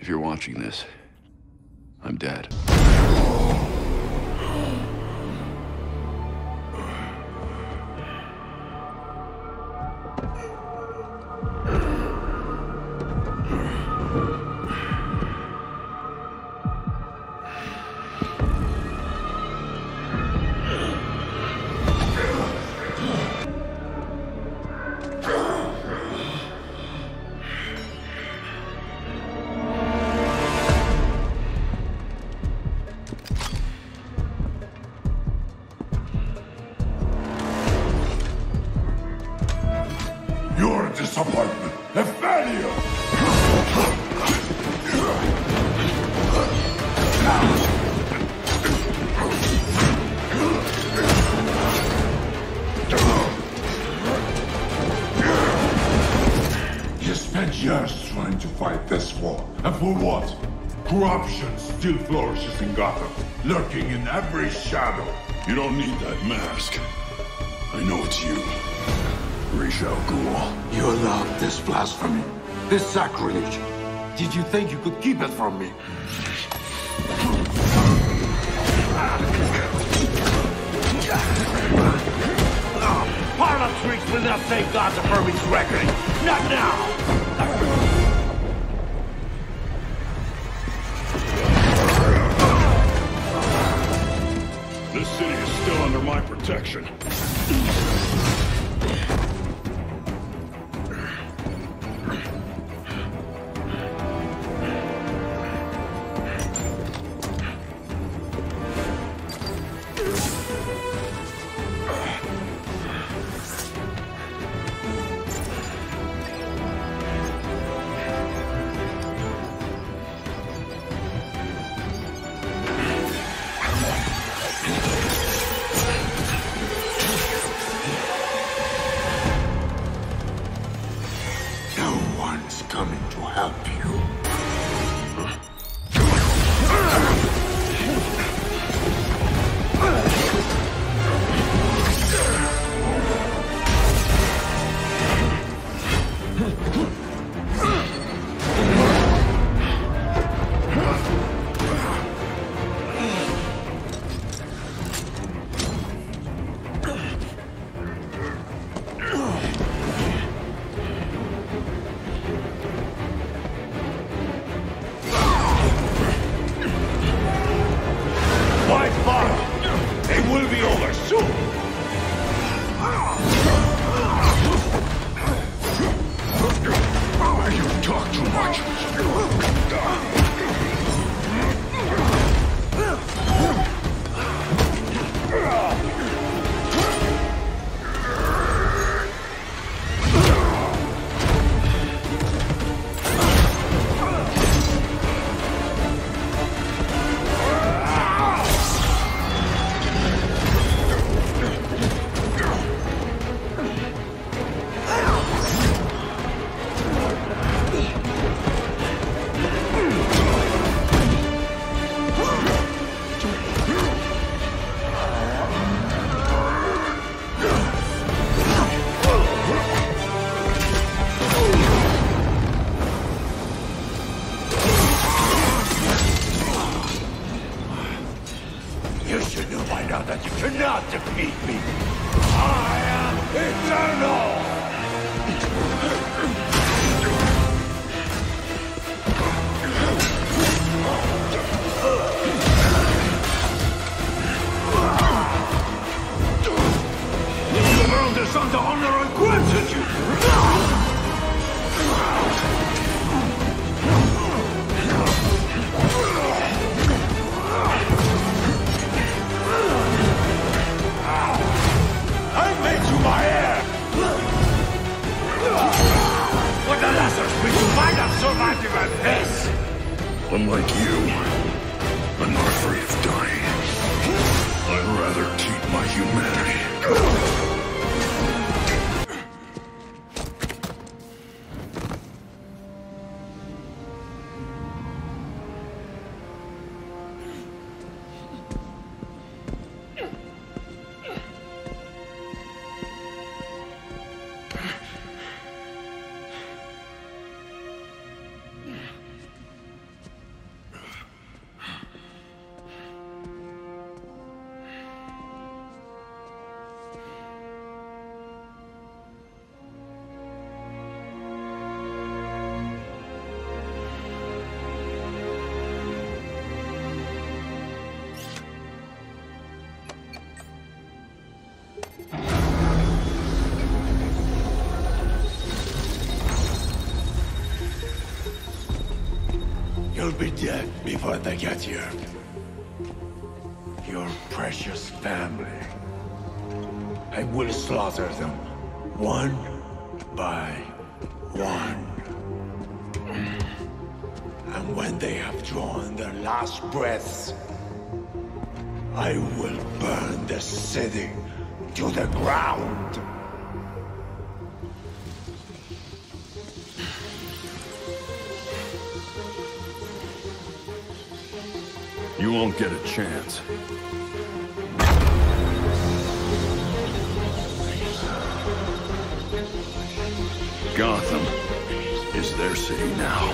If you're watching this, I'm dead. You're a disappointment, a failure! You spent years trying to fight this war, and for what? Corruption still flourishes in Gotham, lurking in every shadow. You don't need that mask. I know it's you. Ra's al Ghul. You allowed this blasphemy, this sacrilege. Did you think you could keep it from me? Parlor tricks will not save Gotham from its reckoning. Not now! This city is still under my protection. Coming to help you. It will be over soon! You talk too much. You should know by now that you cannot defeat me! I am eternal! The world is under honor and gratitude! Unlike you, I'm not afraid of dying. I'd rather keep my humanity. You'll be dead before they get here. Your precious family. I will slaughter them, one by one. And when they have drawn their last breaths, I will burn the city to the ground. You won't get a chance. Gotham is their city now.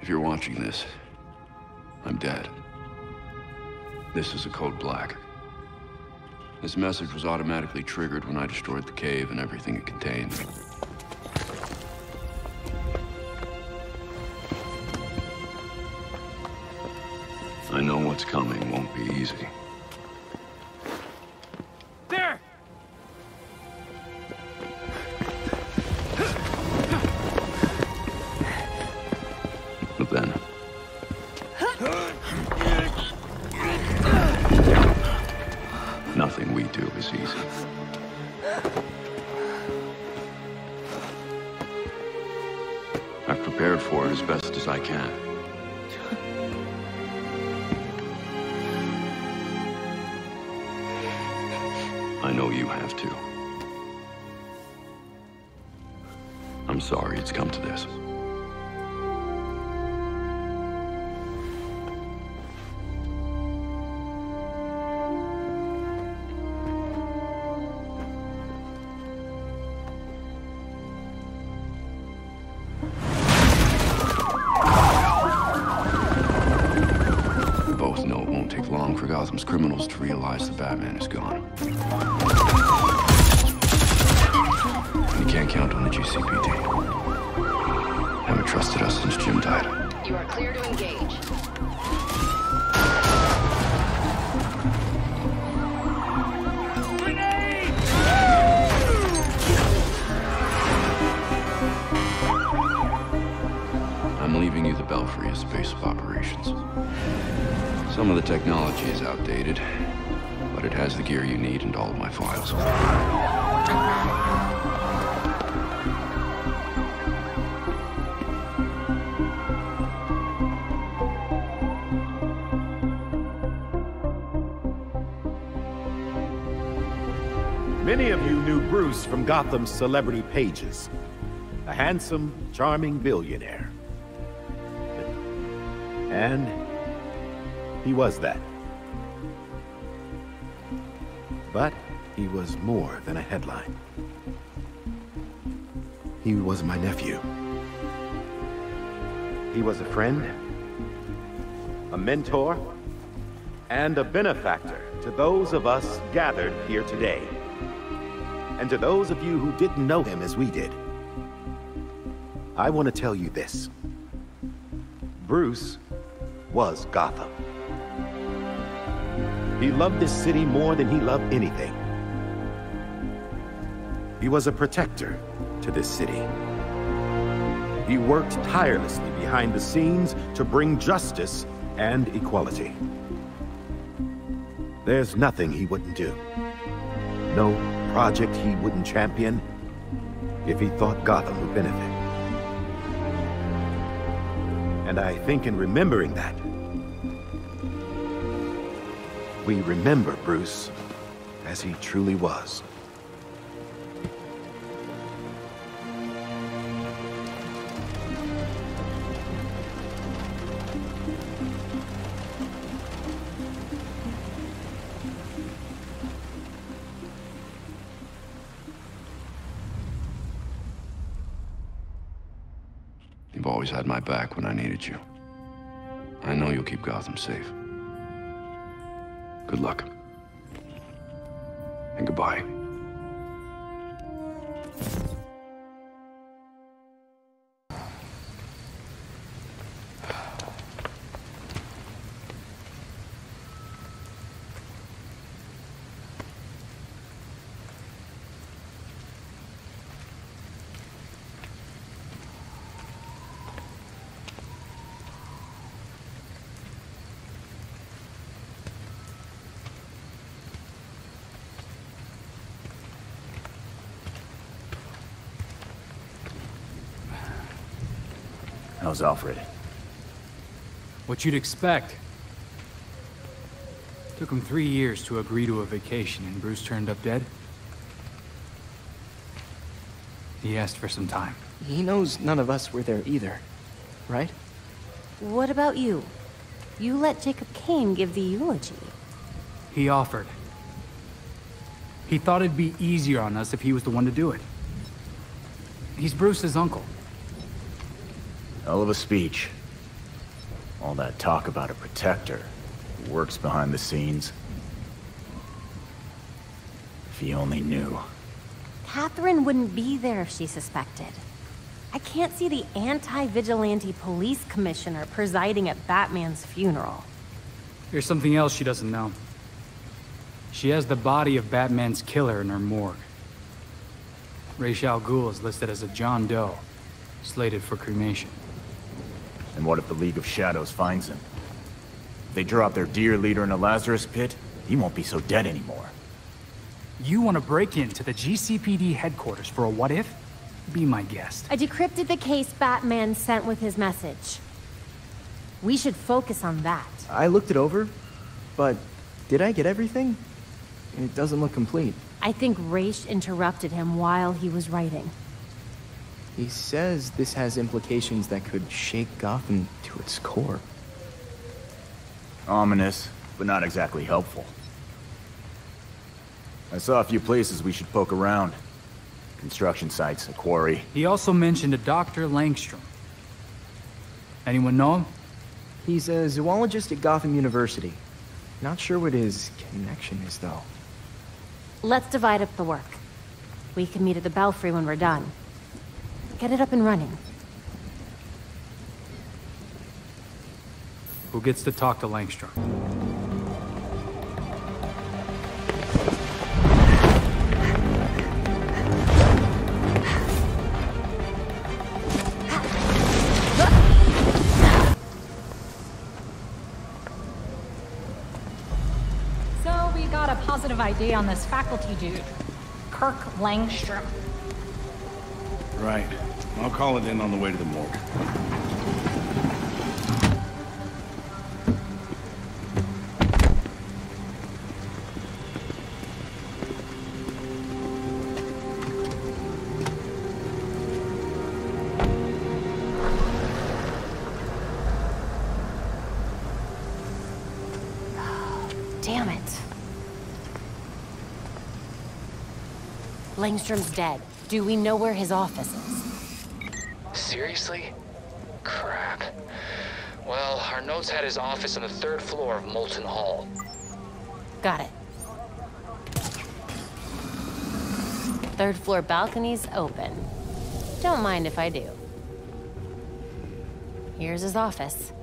If you're watching this, I'm dead. This is a code black. This message was automatically triggered when I destroyed the cave and everything it contained. I know what's coming won't be easy. There! But then... nothing we do is easy. I've prepared for it as best as I can. I know you have too. I'm sorry it's come to this. We both know it won't take long for Gotham's criminals to realize the Batman is gone. You can't count on the GCPD. Haven't trusted us since Jim died. You are clear to engage. I'm leaving you the Belfry as base of operations. Some of the technology is outdated, but it has the gear you need and all of my files. Many of you knew Bruce from Gotham's celebrity pages. A handsome, charming billionaire. And he was that. But he was more than a headline. He was my nephew. He was a friend, a mentor, and a benefactor to those of us gathered here today. And to those of you who didn't know him as we did, I want to tell you this. Bruce was Gotham. He loved this city more than he loved anything. He was a protector to this city. He worked tirelessly behind the scenes to bring justice and equality. There's nothing he wouldn't do. No project he wouldn't champion if he thought Gotham would benefit. And I think in remembering that, we remember Bruce as he truly was. You've always had my back when I needed you. I know you'll keep Gotham safe. Good luck. And goodbye. How's Alfred? What you'd expect. Took him 3 years to agree to a vacation, and Bruce turned up dead. He asked for some time. He knows none of us were there either, right? What about you? You let Jacob Kane give the eulogy. He offered. He thought it'd be easier on us if he was the one to do it. He's Bruce's uncle. Hell of a speech. All that talk about a protector who works behind the scenes. If he only knew. Catherine wouldn't be there if she suspected. I can't see the anti-vigilante police commissioner presiding at Batman's funeral. Here's something else she doesn't know. She has the body of Batman's killer in her morgue. Ra's al Ghul is listed as a John Doe, slated for cremation. And what if the League of Shadows finds him? If they drop their dear leader in a Lazarus pit, he won't be so dead anymore. You want to break into the GCPD headquarters for a what-if? Be my guest. I decrypted the case Batman sent with his message. We should focus on that. I looked it over, but did I get everything? It doesn't look complete. I think Ra's interrupted him while he was writing. He says this has implications that could shake Gotham to its core. Ominous, but not exactly helpful. I saw a few places we should poke around. Construction sites, a quarry. He also mentioned a Dr. Langstrom. Anyone know him? He's a zoologist at Gotham University. Not sure what his connection is, though. Let's divide up the work. We can meet at the Belfry when we're done. Get it up and running. Who gets to talk to Langstrom? So we got a positive ID on this faculty dude, Kirk Langstrom. Right. I'll call it in on the way to the morgue. Damn it. Langstrom's dead. Do we know where his office is? Seriously? Crap. Well, our notes had his office on the 3rd floor of Molten Hall. Got it. 3rd floor balcony's open. Don't mind if I do. Here's his office.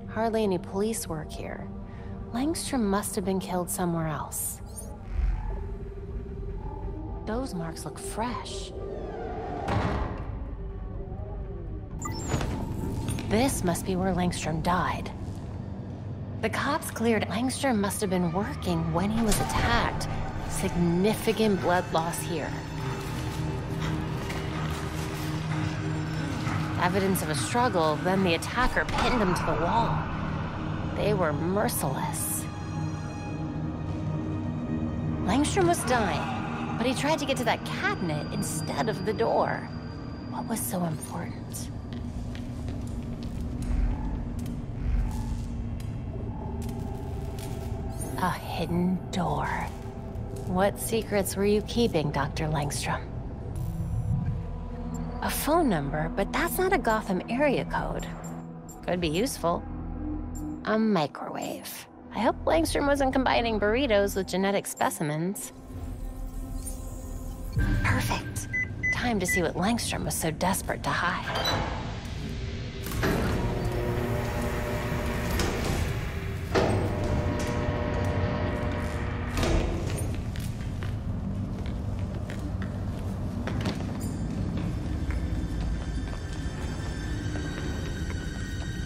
Hardly any police work here. Langstrom must have been killed somewhere else. Those marks look fresh. This must be where Langstrom died. The cops cleared Langstrom must have been working when he was attacked. Significant blood loss here. Evidence of a struggle, then the attacker pinned him to the wall. They were merciless. Langstrom was dying, but he tried to get to that cabinet instead of the door. What was so important? A hidden door. What secrets were you keeping, Dr. Langstrom? A phone number, but that's not a Gotham area code. Could be useful. A microwave. I hope Langstrom wasn't combining burritos with genetic specimens. Perfect. Time to see what Langstrom was so desperate to hide.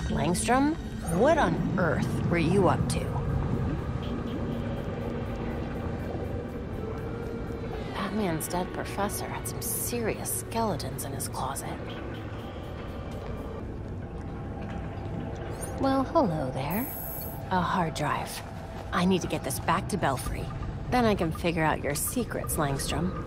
Langstrom, what on earth were you up to? Batman's dead professor had some serious skeletons in his closet. Well, hello there. A hard drive. I need to get this back to Belfry. Then I can figure out your secrets, Langstrom.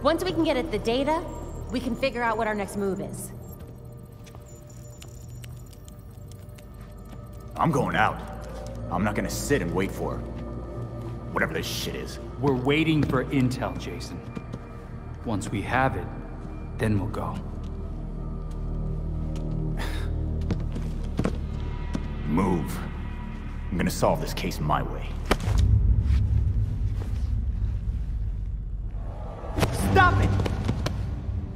Once we can get at the data, we can figure out what our next move is. I'm going out. I'm not gonna sit and wait for whatever this shit is. We're waiting for intel, Jason. Once we have it, then we'll go. Move. I'm gonna solve this case my way. Stop it!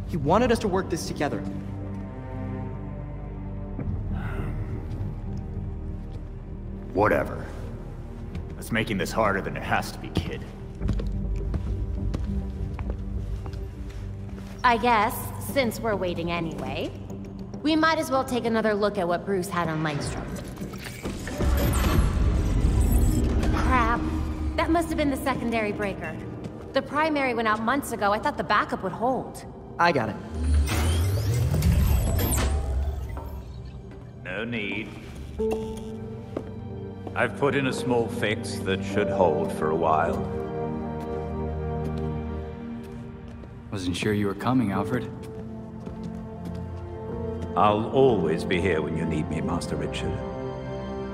He wanted us to work this together. Whatever. It's making this harder than it has to be, kid. I guess, since we're waiting anyway, We might as well take another look at what Bruce had on Langstrom. Crap. That must have been the secondary breaker. The primary went out months ago. I thought the backup would hold. I got it. No need. I've put in a small fix that should hold for a while. Wasn't sure you were coming, Alfred. I'll always be here when you need me, Master Richard.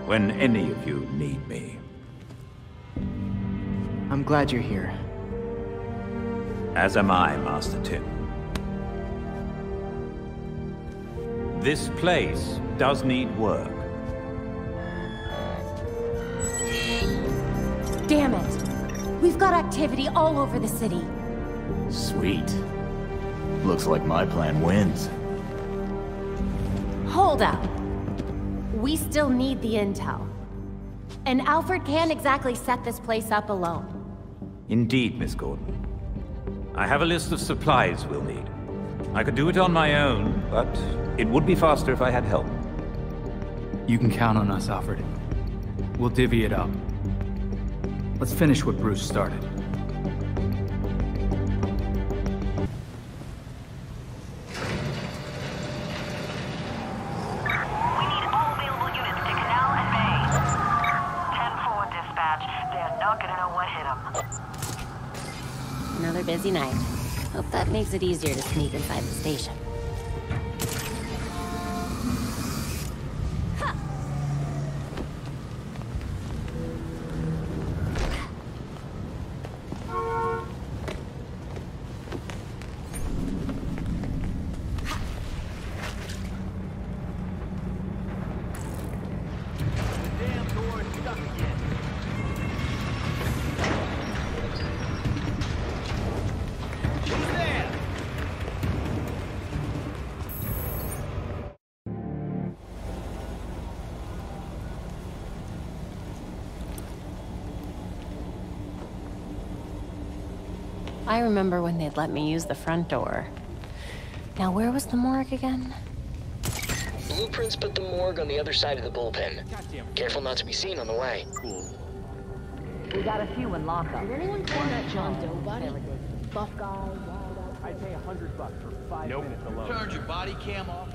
When any of you need me. I'm glad you're here. As am I, Master Tim. This place does need work. Damn it! We've got activity all over the city. Sweet. Looks like my plan wins. Hold up. We still need the intel. And Alfred can't exactly set this place up alone. Indeed, Miss Gordon. I have a list of supplies we'll need. I could do it on my own, but it would be faster if I had help. You can count on us, Alfred. We'll divvy it up. Let's finish what Bruce started. Another busy night. Hope that makes it easier to sneak inside the station. I remember when they'd let me use the front door. Now, where was the morgue again? Blueprints put the morgue on the other side of the bullpen. Careful not to be seen on the way. We got a few in lockup. Did anyone call that John Doe body? Buff guy, I'd pay $100 for 5 minutes alone. Turned your body cam off.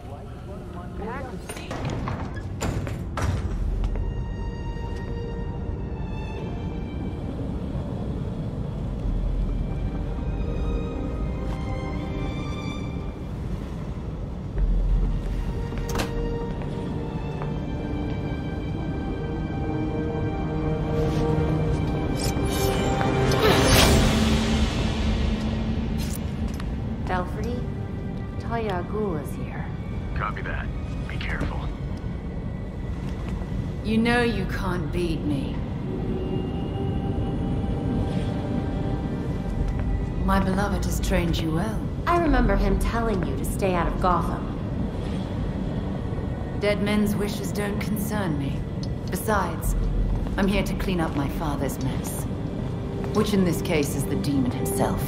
Copy that. Be careful. You know you can't beat me. My beloved has trained you well. I remember him telling you to stay out of Gotham. Dead men's wishes don't concern me. Besides, I'm here to clean up my father's mess. Which in this case is the demon himself.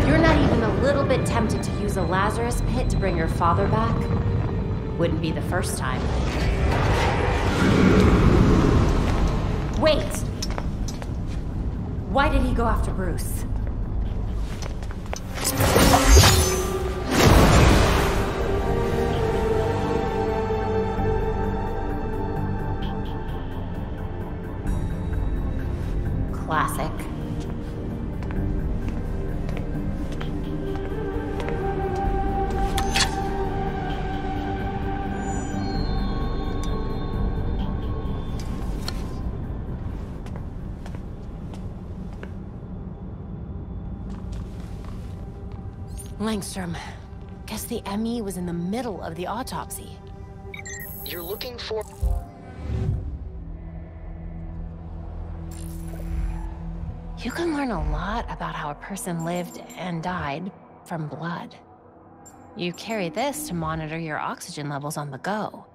You're not even a little bit tempted to use a Lazarus pit to bring your father back? Wouldn't be the first time. Wait! Why did he go after Bruce? Classic. Langstrom. Guess the ME was in the middle of the autopsy. You're looking for... You can learn a lot about how a person lived and died from blood. You carry this to monitor your oxygen levels on the go.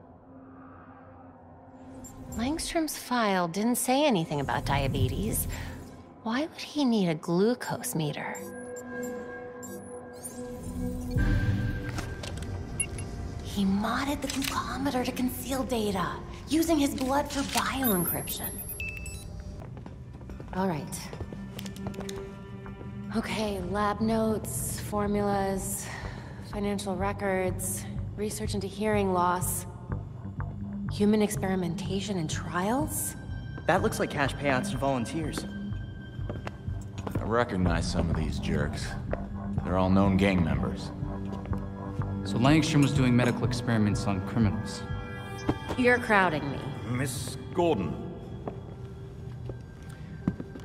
Langstrom's file didn't say anything about diabetes. Why would he need a glucose meter? He modded the glucometer to conceal data, using his blood for bioencryption. All right. Okay, lab notes, formulas, financial records, research into hearing loss, human experimentation and trials? That looks like cash payouts to volunteers. I recognize some of these jerks. They're all known gang members. So Langstrom was doing medical experiments on criminals. You're crowding me. Miss Gordon.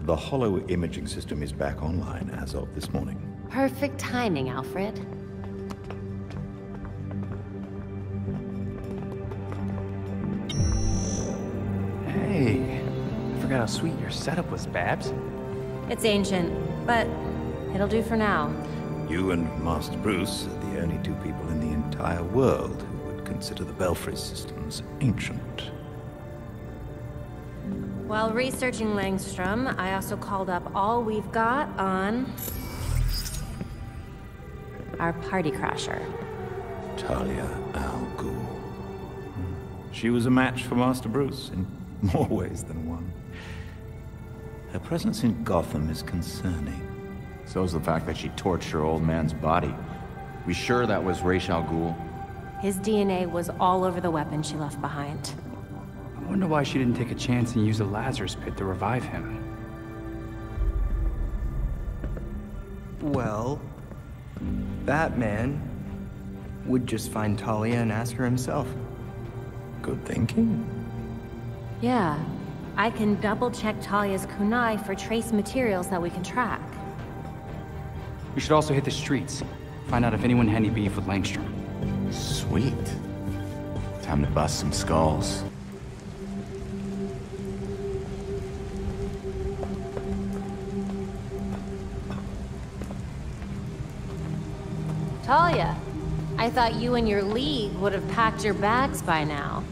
The hollow imaging system is back online as of this morning. Perfect timing, Alfred. Hey, I forgot how sweet your setup was, Babs. It's ancient, but it'll do for now. You and Master Bruce are the only two people in the entire world who would consider the Belfry systems ancient. While researching Langstrom, I also called up all we've got on our party crasher. Talia al Ghul. She was a match for Master Bruce in more ways than one. Her presence in Gotham is concerning. So's the fact that she torched her old man's body. We sure that was Ra's al Ghul? His DNA was all over the weapon she left behind. I wonder why she didn't take a chance and use the Lazarus pit to revive him. Well, Batman would just find Talia and ask her himself. Good thinking. Yeah, I can double-check Talia's kunai for trace materials that we can track. We should also hit the streets. Find out if anyone had any beef with Langstrom. Sweet. Time to bust some skulls. Talia, I thought you and your league would have packed your bags by now.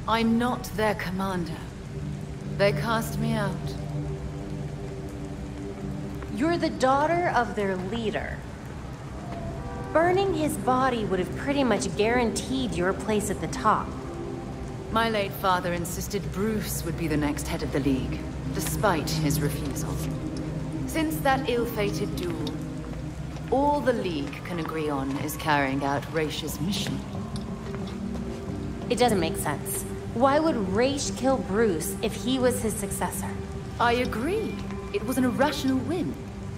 I'm not their commander. They cast me out. You're the daughter of their leader. Burning his body would have pretty much guaranteed your place at the top. My late father insisted Bruce would be the next head of the League, despite his refusal. Since that ill-fated duel, all the League can agree on is carrying out Raish's mission. It doesn't make sense. Why would Raish kill Bruce if he was his successor? I agree. It was an irrational whim.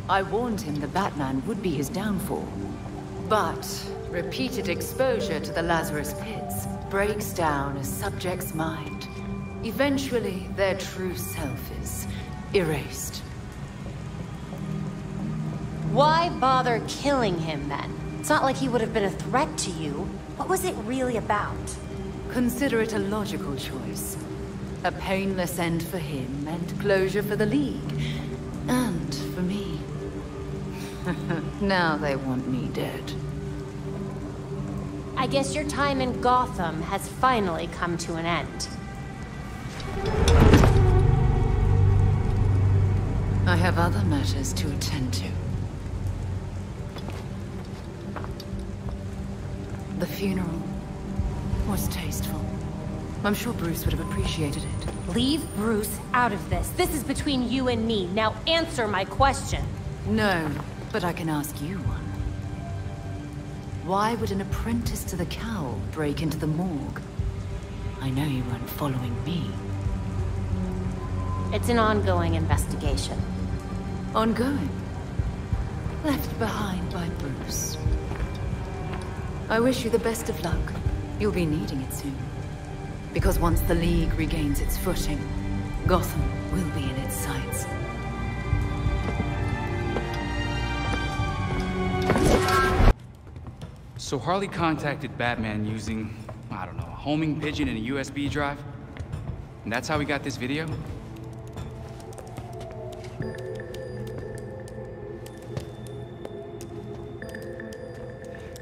I warned him the Batman would be his downfall. But repeated exposure to the Lazarus pits breaks down a subject's mind. Eventually, their true self is erased. Why bother killing him then? It's not like he would have been a threat to you. What was it really about? Consider it a logical choice. A painless end for him and closure for the League. And for me. Now they want me dead. I guess your time in Gotham has finally come to an end. I have other matters to attend to. The funeral was tasteful. I'm sure Bruce would have appreciated it. Leave Bruce out of this. This is between you and me. Now answer my question. No, but I can ask you one. Why would an apprentice to the cowl break into the morgue? I know you weren't following me. It's an ongoing investigation. Ongoing? Left behind by Bruce. I wish you the best of luck. You'll be needing it soon. Because once the League regains its footing, Gotham will be in its sights. So Harley contacted Batman using, I don't know, a homing pigeon and a USB drive? And that's how we got this video?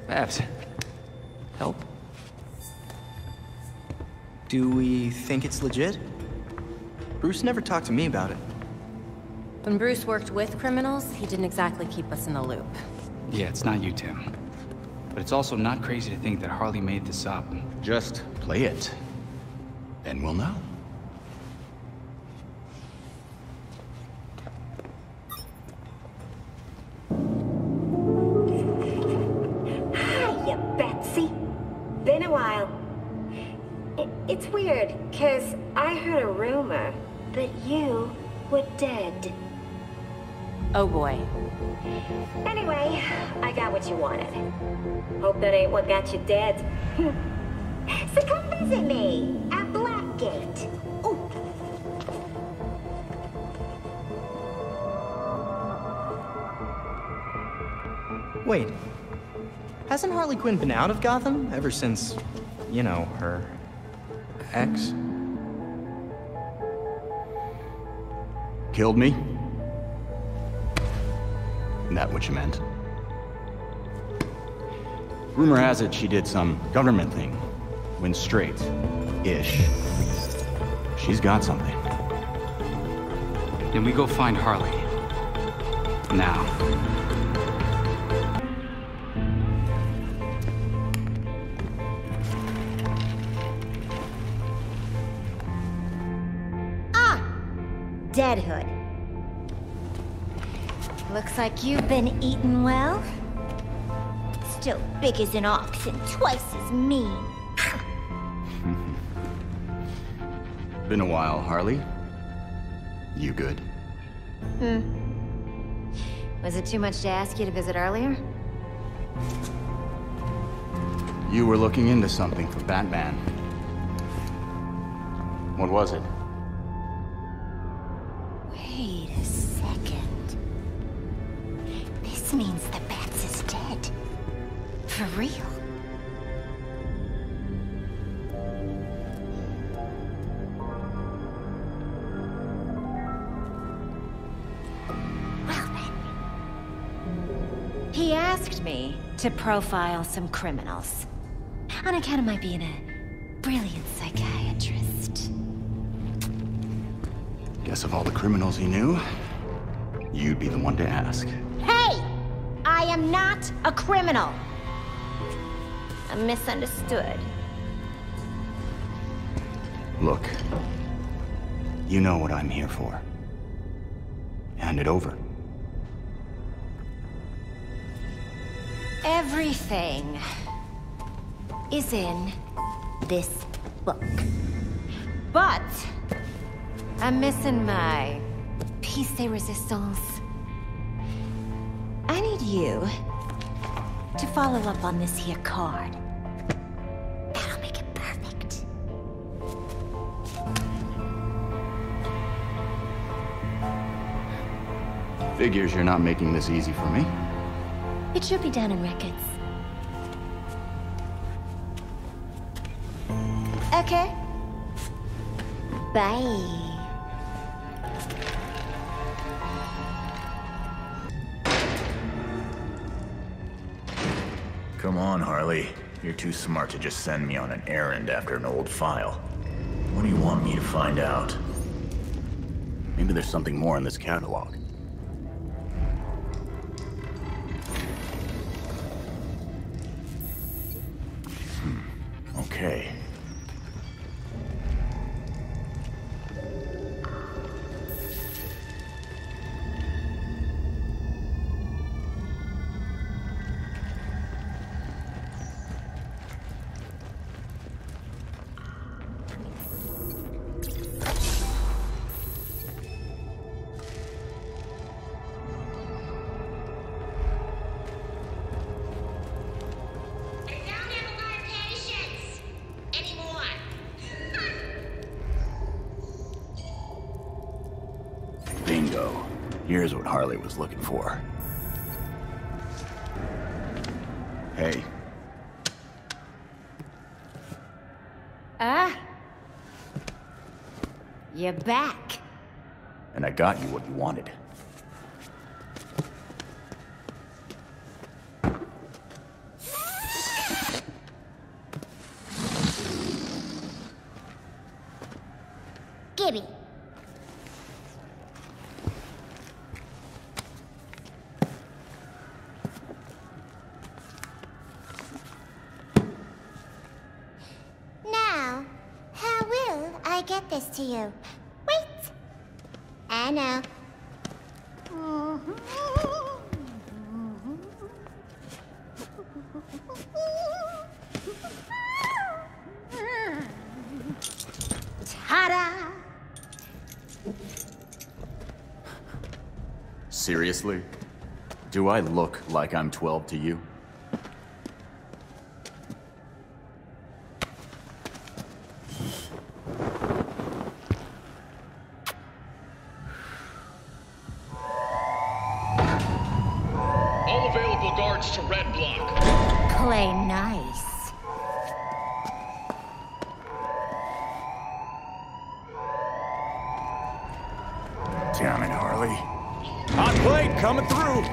Babs, help? Do we think it's legit? Bruce never talked to me about it. When Bruce worked with criminals, he didn't exactly keep us in the loop. Yeah, it's not you, Tim. But it's also not crazy to think that Harley made this up. Just play it. Then we'll know. Hiya, Betsy. Been a while. It's weird, 'cause I heard a rumor that you were dead. Oh boy. Anyway, I got what you wanted. Hope that ain't what got you dead. So come visit me at Blackgate. Ooh. Wait. Hasn't Harley Quinn been out of Gotham ever since, you know, her ex? Killed me? Isn't that what you meant? Rumor has it she did some government thing. Went straight-ish. She's got something. Then we go find Harley. Now. Deadhood. Looks like you've been eating well. Still big as an ox and twice as mean. Been a while, Harley. You good? Was it too much to ask you to visit earlier? You were looking into something for Batman. What was it? Wait a second. This means the Bats is dead. For real. Well then. He asked me to profile some criminals. On account of my being a brilliant psychiatrist. Guess of all the criminals he knew, you'd be the one to ask. Hey! I am not a criminal. I'm misunderstood. Look, you know what I'm here for. Hand it over. Everything is in this book. But I'm missing my piece de resistance. I need you to follow up on this here card. That'll make it perfect. Figures you're not making this easy for me. It should be down in records. Okay. Bye. Come on, Harley. You're too smart to just send me on an errand after an old file. What do you want me to find out? Maybe there's something more in this catalog. Okay. Bingo. Here's what Harley was looking for. Hey. You're back. And I got you what you wanted. Gibby. this to you. Wait! I know. Ta-da! Seriously? Do I look like I'm 12 to you? All available guards to red block. Play nice. Damn it, Harley. Hot plate coming through!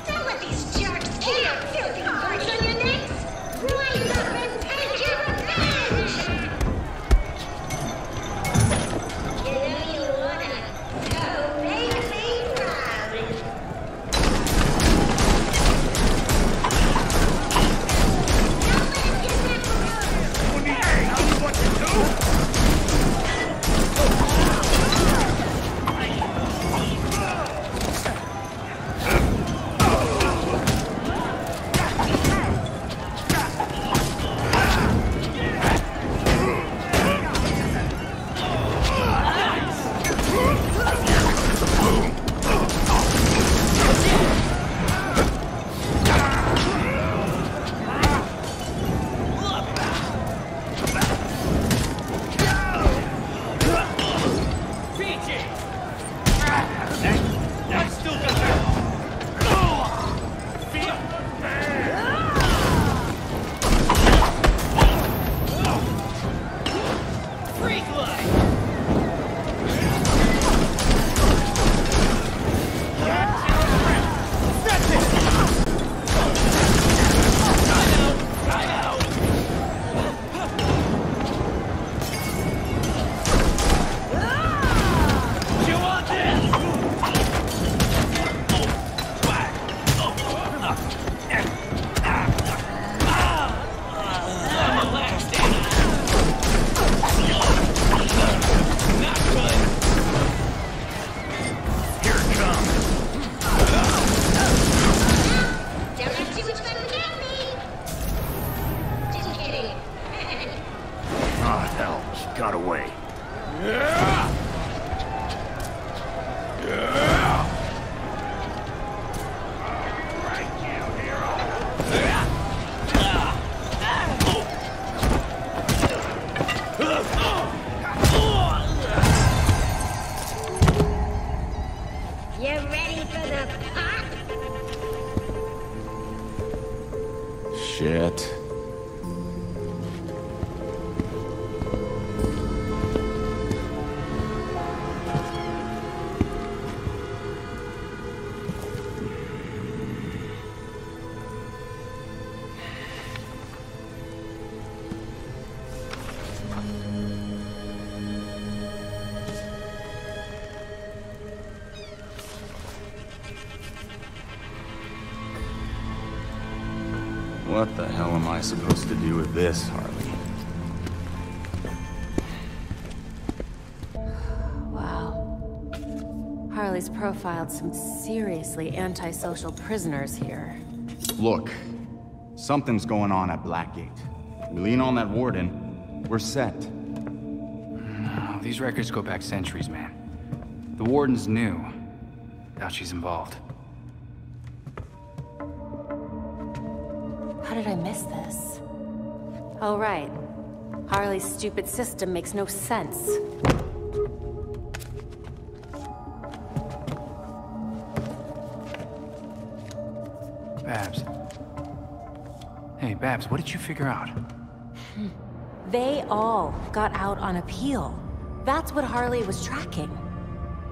Don't let these jerks get your filthy marks on your necks! Rise up and take your revenge! You know you wanna. So make me proud. Got away. You ready for the pop? Shit. What the hell am I supposed to do with this, Harley? Wow. Harley's profiled some seriously antisocial prisoners here. Look, something's going on at Blackgate. We lean on that warden, we're set. No, these records go back centuries, man. The warden's new. Doubt she's involved. How did I miss this? Oh, right. Harley's stupid system makes no sense. Babs. Hey, Babs, what did you figure out? They all got out on appeal. That's what Harley was tracking.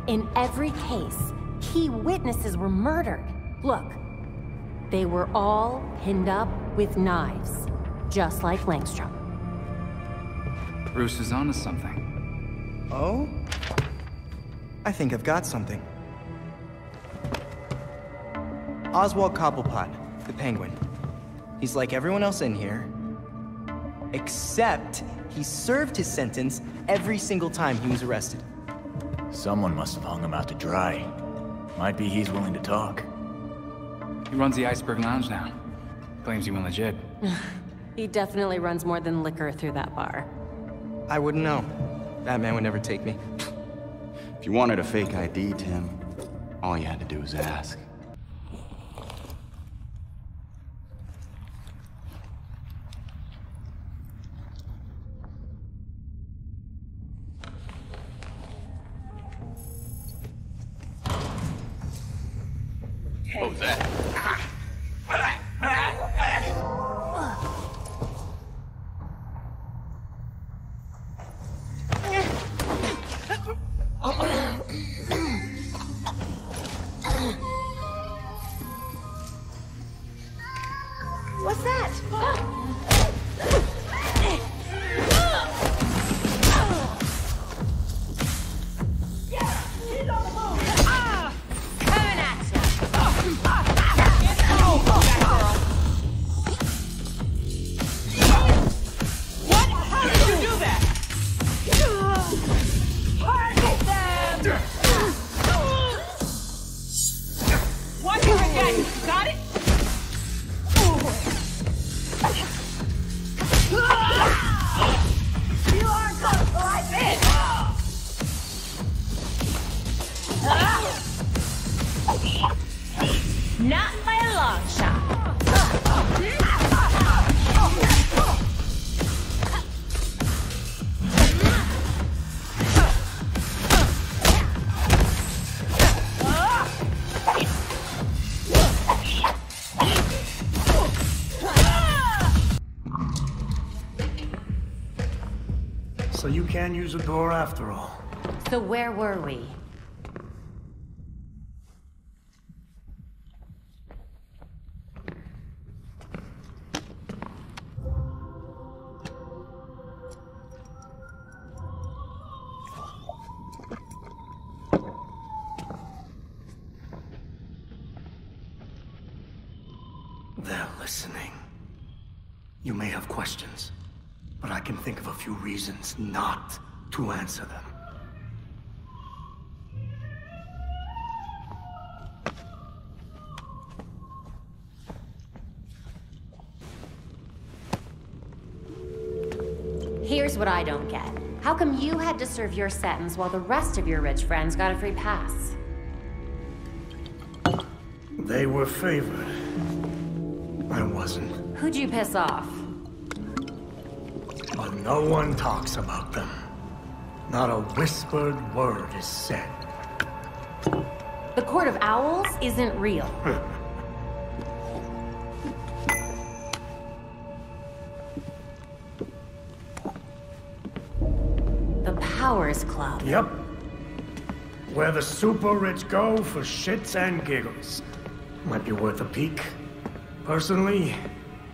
In every case, key witnesses were murdered. Look, they were all pinned up with knives, just like Langstrom. Bruce is onto something. Oh? I think I've got something. Oswald Cobblepot, the Penguin. He's like everyone else in here, except he served his sentence every single time he was arrested. Someone must have hung him out to dry. Might be he's willing to talk. He runs the Iceberg Lounge now. Claims he went legit. He definitely runs more than liquor through that bar. I wouldn't know. That man would never take me. If you wanted a fake ID, Tim, all you had to do was ask. What was that? What's that? Coming at you. What? How did you do that? Target them! One more again. Got it? You aren't gonna fly this! Not by a long shot. So you can't use a door after all. So where were we? They're listening. You may have questions, but I can think of a few reasons not to answer them. Here's what I don't get. How come you had to serve your sentence while the rest of your rich friends got a free pass? They were favored. I wasn't. Who'd you piss off? But no one talks about them. Not a whispered word is said. The Court of Owls isn't real. The Powers Club. Yep. Where the super rich go for shits and giggles. Might be worth a peek. Personally,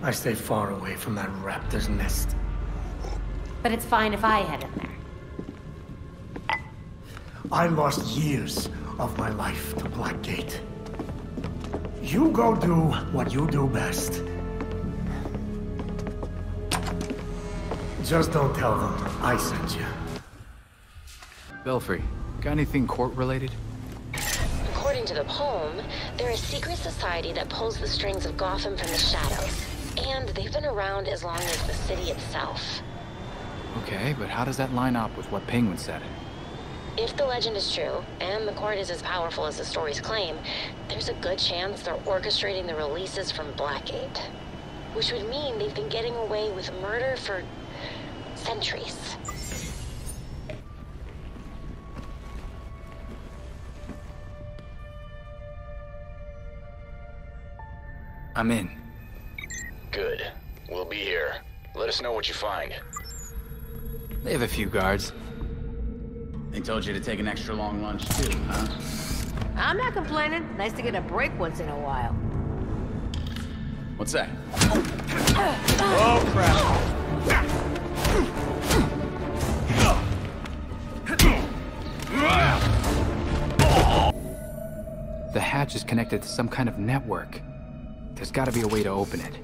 I stay far away from that raptor's nest. But it's fine if I head in there. I lost years of my life to Blackgate. You go do what you do best. Just don't tell them I sent you. Belfry, got anything court-related? According to the poem, they're a secret society that pulls the strings of Gotham from the shadows. And they've been around as long as the city itself. Okay, but how does that line up with what Penguin said? If the legend is true, and the court is as powerful as the stories claim, there's a good chance they're orchestrating the releases from Blackgate. Which would mean they've been getting away with murder for centuries. I'm in. Good. We'll be here. Let us know what you find. They have a few guards. They told you to take an extra long lunch too, huh? I'm not complaining. Nice to get a break once in a while. What's that? Oh, crap. The hatch branch is connected to some kind of network. There's gotta be a way to open it.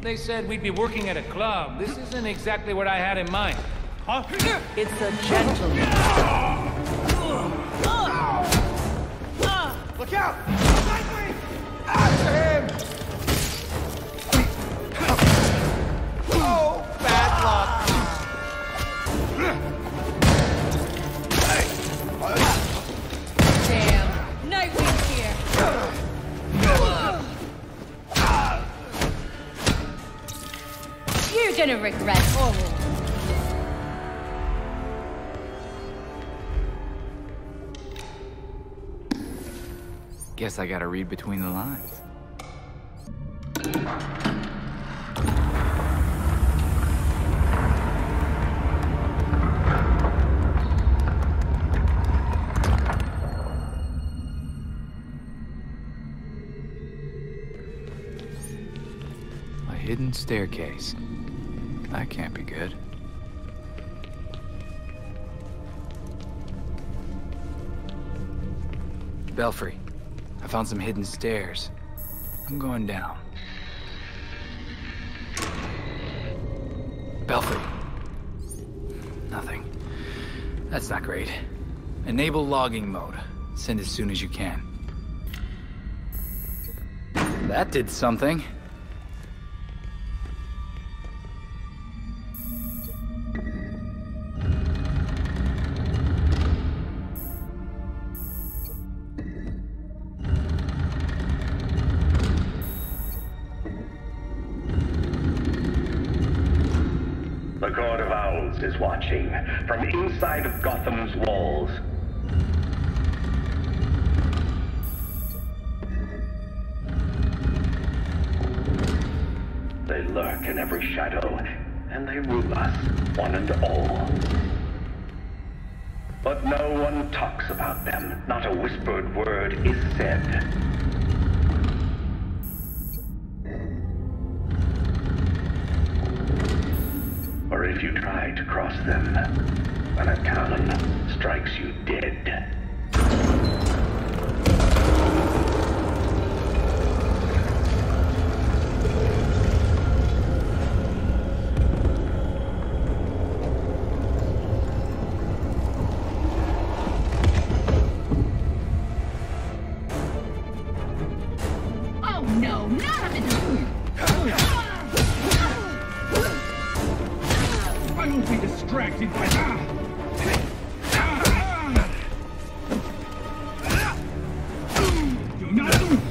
They said we'd be working at a club. This isn't exactly what I had in mind. Huh? It's a gentleman. Look out! After him! Oh, bad luck. Damn. Nightwing's here. You're gonna regret all. Guess I gotta read between the lines. A hidden staircase. That can't be good. Belfry. I found some hidden stairs. I'm going down. Belfry. Nothing. That's not great. Enable logging mode. Send as soon as you can. That did something. The Court of Owls is watching from inside of Gotham's walls. They lurk in every shadow, and they rule us, one and all. But no one talks about them. Not a whispered word is said. Or if you try to cross them, then a cannon strikes you dead. Oh no, not of it! I won't be distracted by that! Do not move!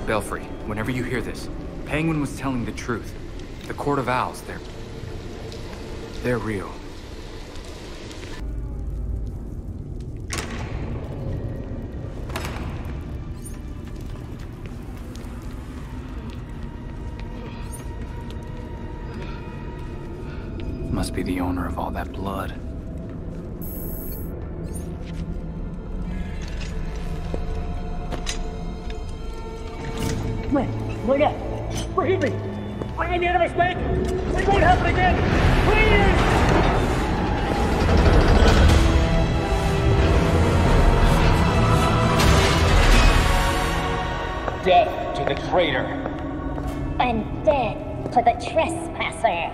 Belfry, whenever you hear this, Penguin was telling the truth. The Court of Owls, they're real. Must be the owner of all that blood. Look out! Forgive me! I made a mistake! It won't happen again! Please! Death to the traitor! And death to the trespasser!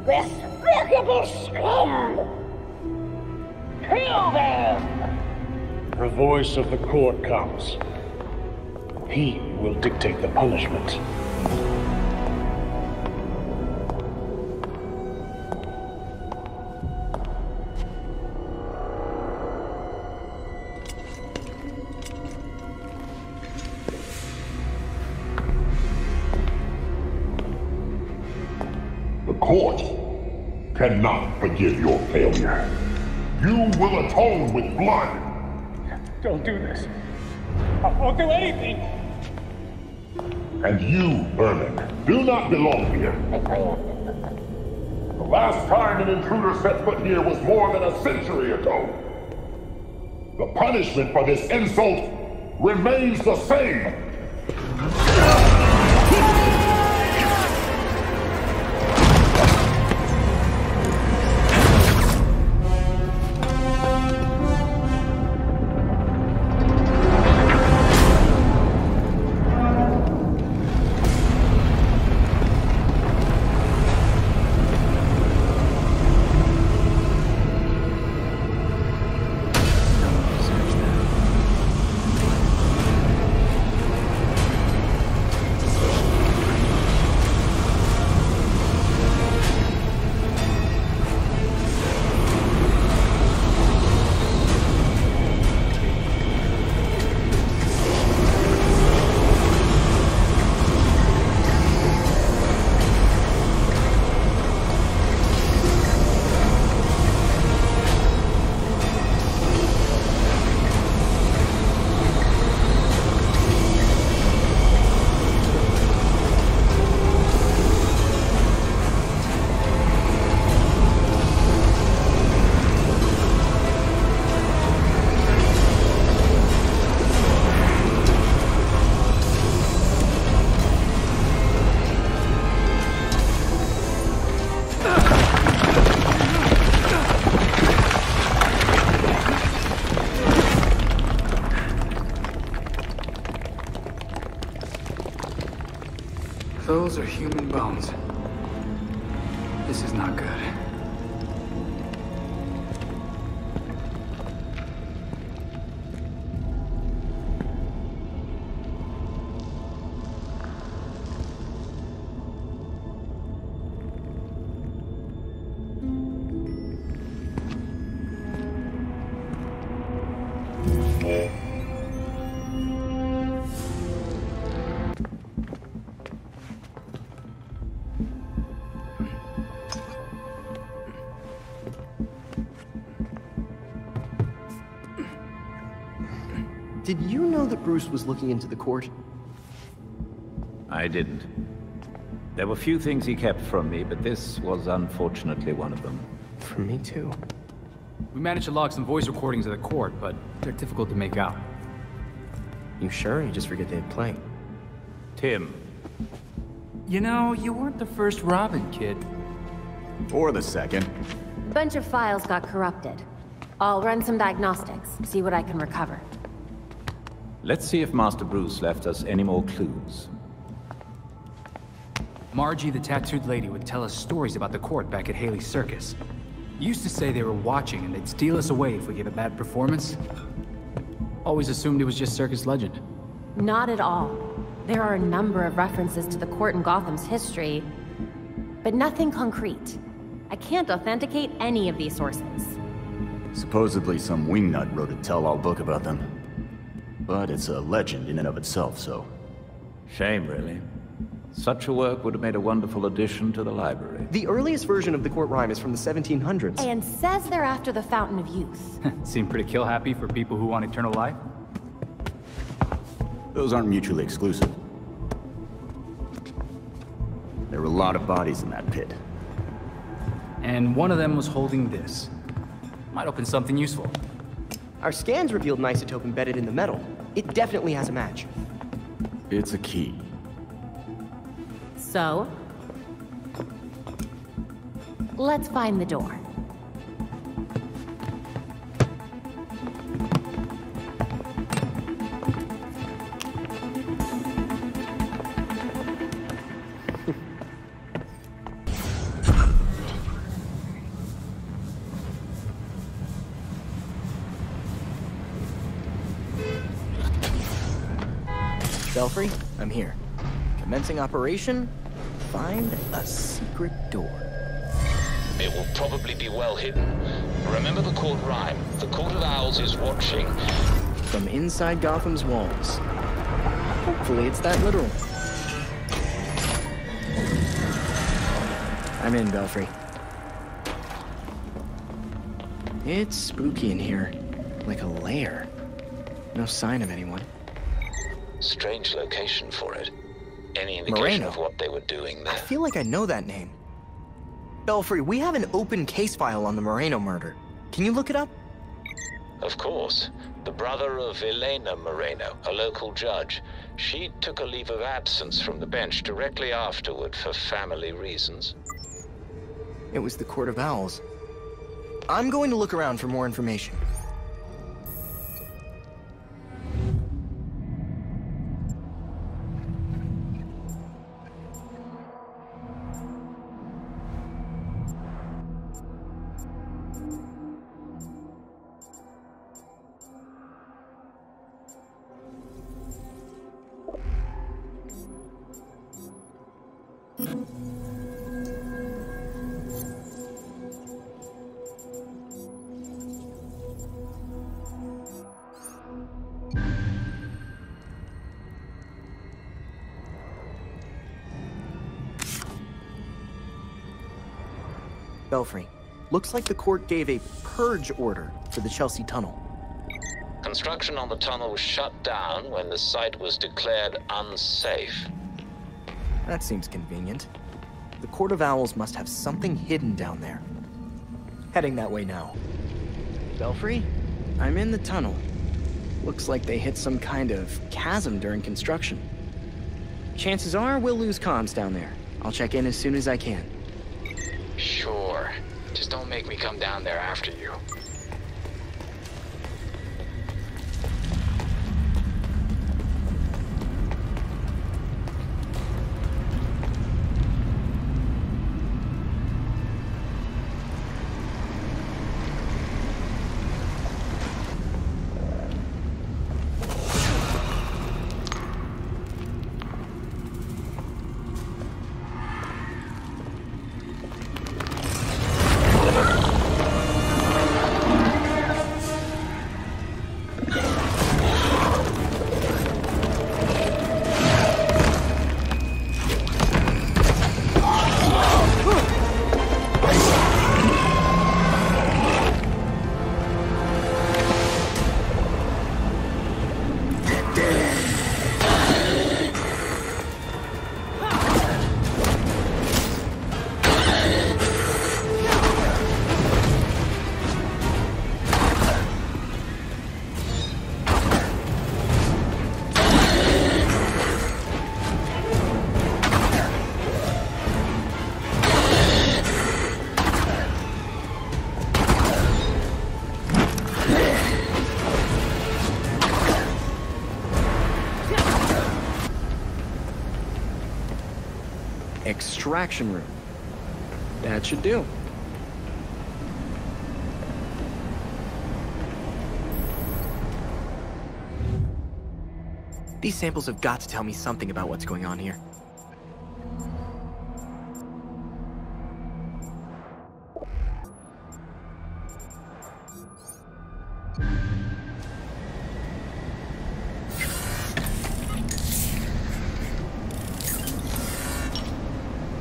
Despicable scum! Kill them! The voice of the court comes. He will dictate the punishment. The court cannot forgive your failure. You will atone with blood. Don't do this. I won't do anything. And you, Berlin, do not belong here. The last time an intruder set foot here was more than a century ago. The punishment for this insult remains the same. Those are human bones. This is not good. Did you know that Bruce was looking into the court? I didn't. There were few things he kept from me, but this was unfortunately one of them. From me too. We managed to log some voice recordings of the court, but they're difficult to make out. You sure? You just forget they play. Tim. You know, you weren't the first Robin, kid. Or the second. A bunch of files got corrupted. I'll run some diagnostics, see what I can recover. Let's see if Master Bruce left us any more clues. Margie, the tattooed lady, would tell us stories about the court back at Haley's Circus. Used to say they were watching and they'd steal us away if we gave a bad performance. Always assumed it was just circus legend. Not at all. There are a number of references to the court in Gotham's history, but nothing concrete. I can't authenticate any of these sources. Supposedly some wingnut wrote a tell-all book about them. But it's a legend in and of itself, so... Shame, really. Such a work would have made a wonderful addition to the library. The earliest version of the court rhyme is from the 1700s. And says they're after the Fountain of Youth. Seem pretty kill-happy for people who want eternal life. Those aren't mutually exclusive. There were a lot of bodies in that pit. And one of them was holding this. Might open something useful. Our scans revealed an isotope embedded in the metal. It definitely has a match. It's a key. So? Let's find the door. Belfry, I'm here. Commencing operation, find a secret door. It will probably be well hidden. Remember the court rhyme. The Court of Owls is watching. From inside Gotham's walls. Hopefully it's that literal. I'm in, Belfry. It's spooky in here. Like a lair. No sign of anyone. Strange location for it. any indication Moreno. of what they were doing there? I feel like I know that name. Belfry, we have an open case file on the Moreno murder. Can you look it up? Of course. The brother of Elena Moreno, a local judge. She took a leave of absence from the bench directly afterward for family reasons. It was the Court of Owls. I'm going to look around for more information. Belfry, looks like the court gave a purge order for the Chelsea Tunnel. Construction on the tunnel was shut down when the site was declared unsafe. That seems convenient. The Court of Owls must have something hidden down there. Heading that way now. Belfry, I'm in the tunnel. Looks like they hit some kind of chasm during construction. Chances are we'll lose comms down there. I'll check in as soon as I can. Sure. Just don't make me come down there after you. Extraction room. That should do. These samples have got to tell me something about what's going on here.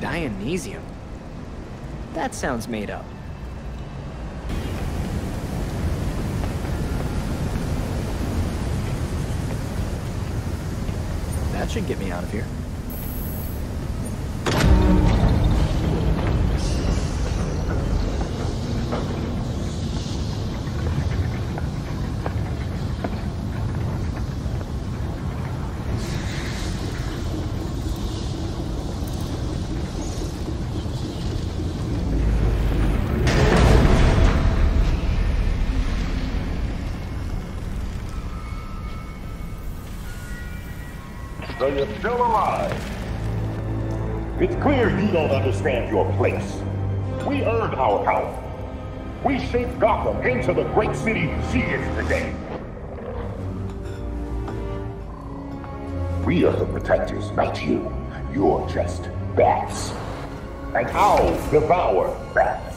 Dionysium? That sounds made up. That should get me out of here. So you're still alive. It's clear you don't understand your place. We earned our power. We shaped Gotham into the great city she is today. We are the protectors, not you. You're just bats. And I'll devour bats.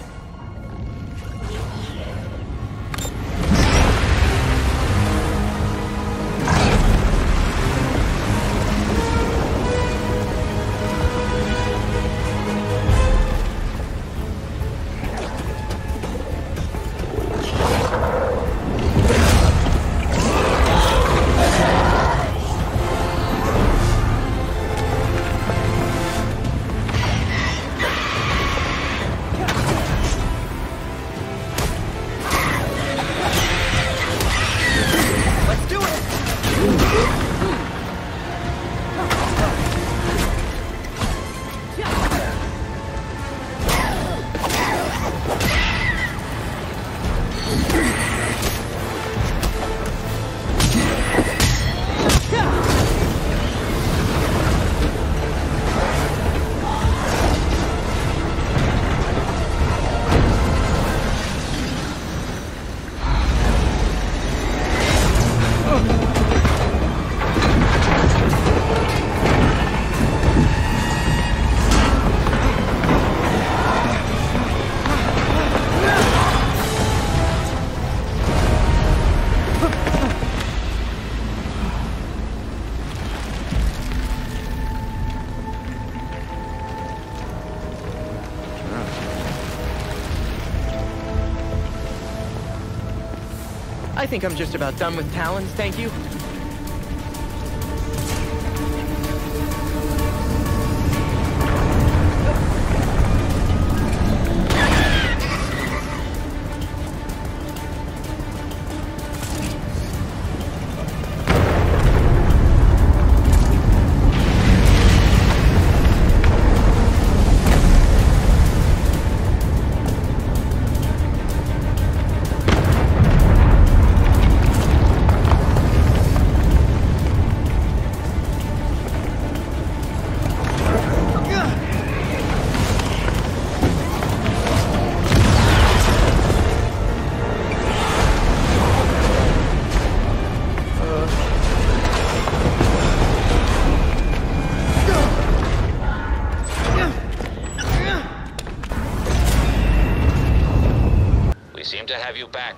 I think I'm just about done with Talons, thank you.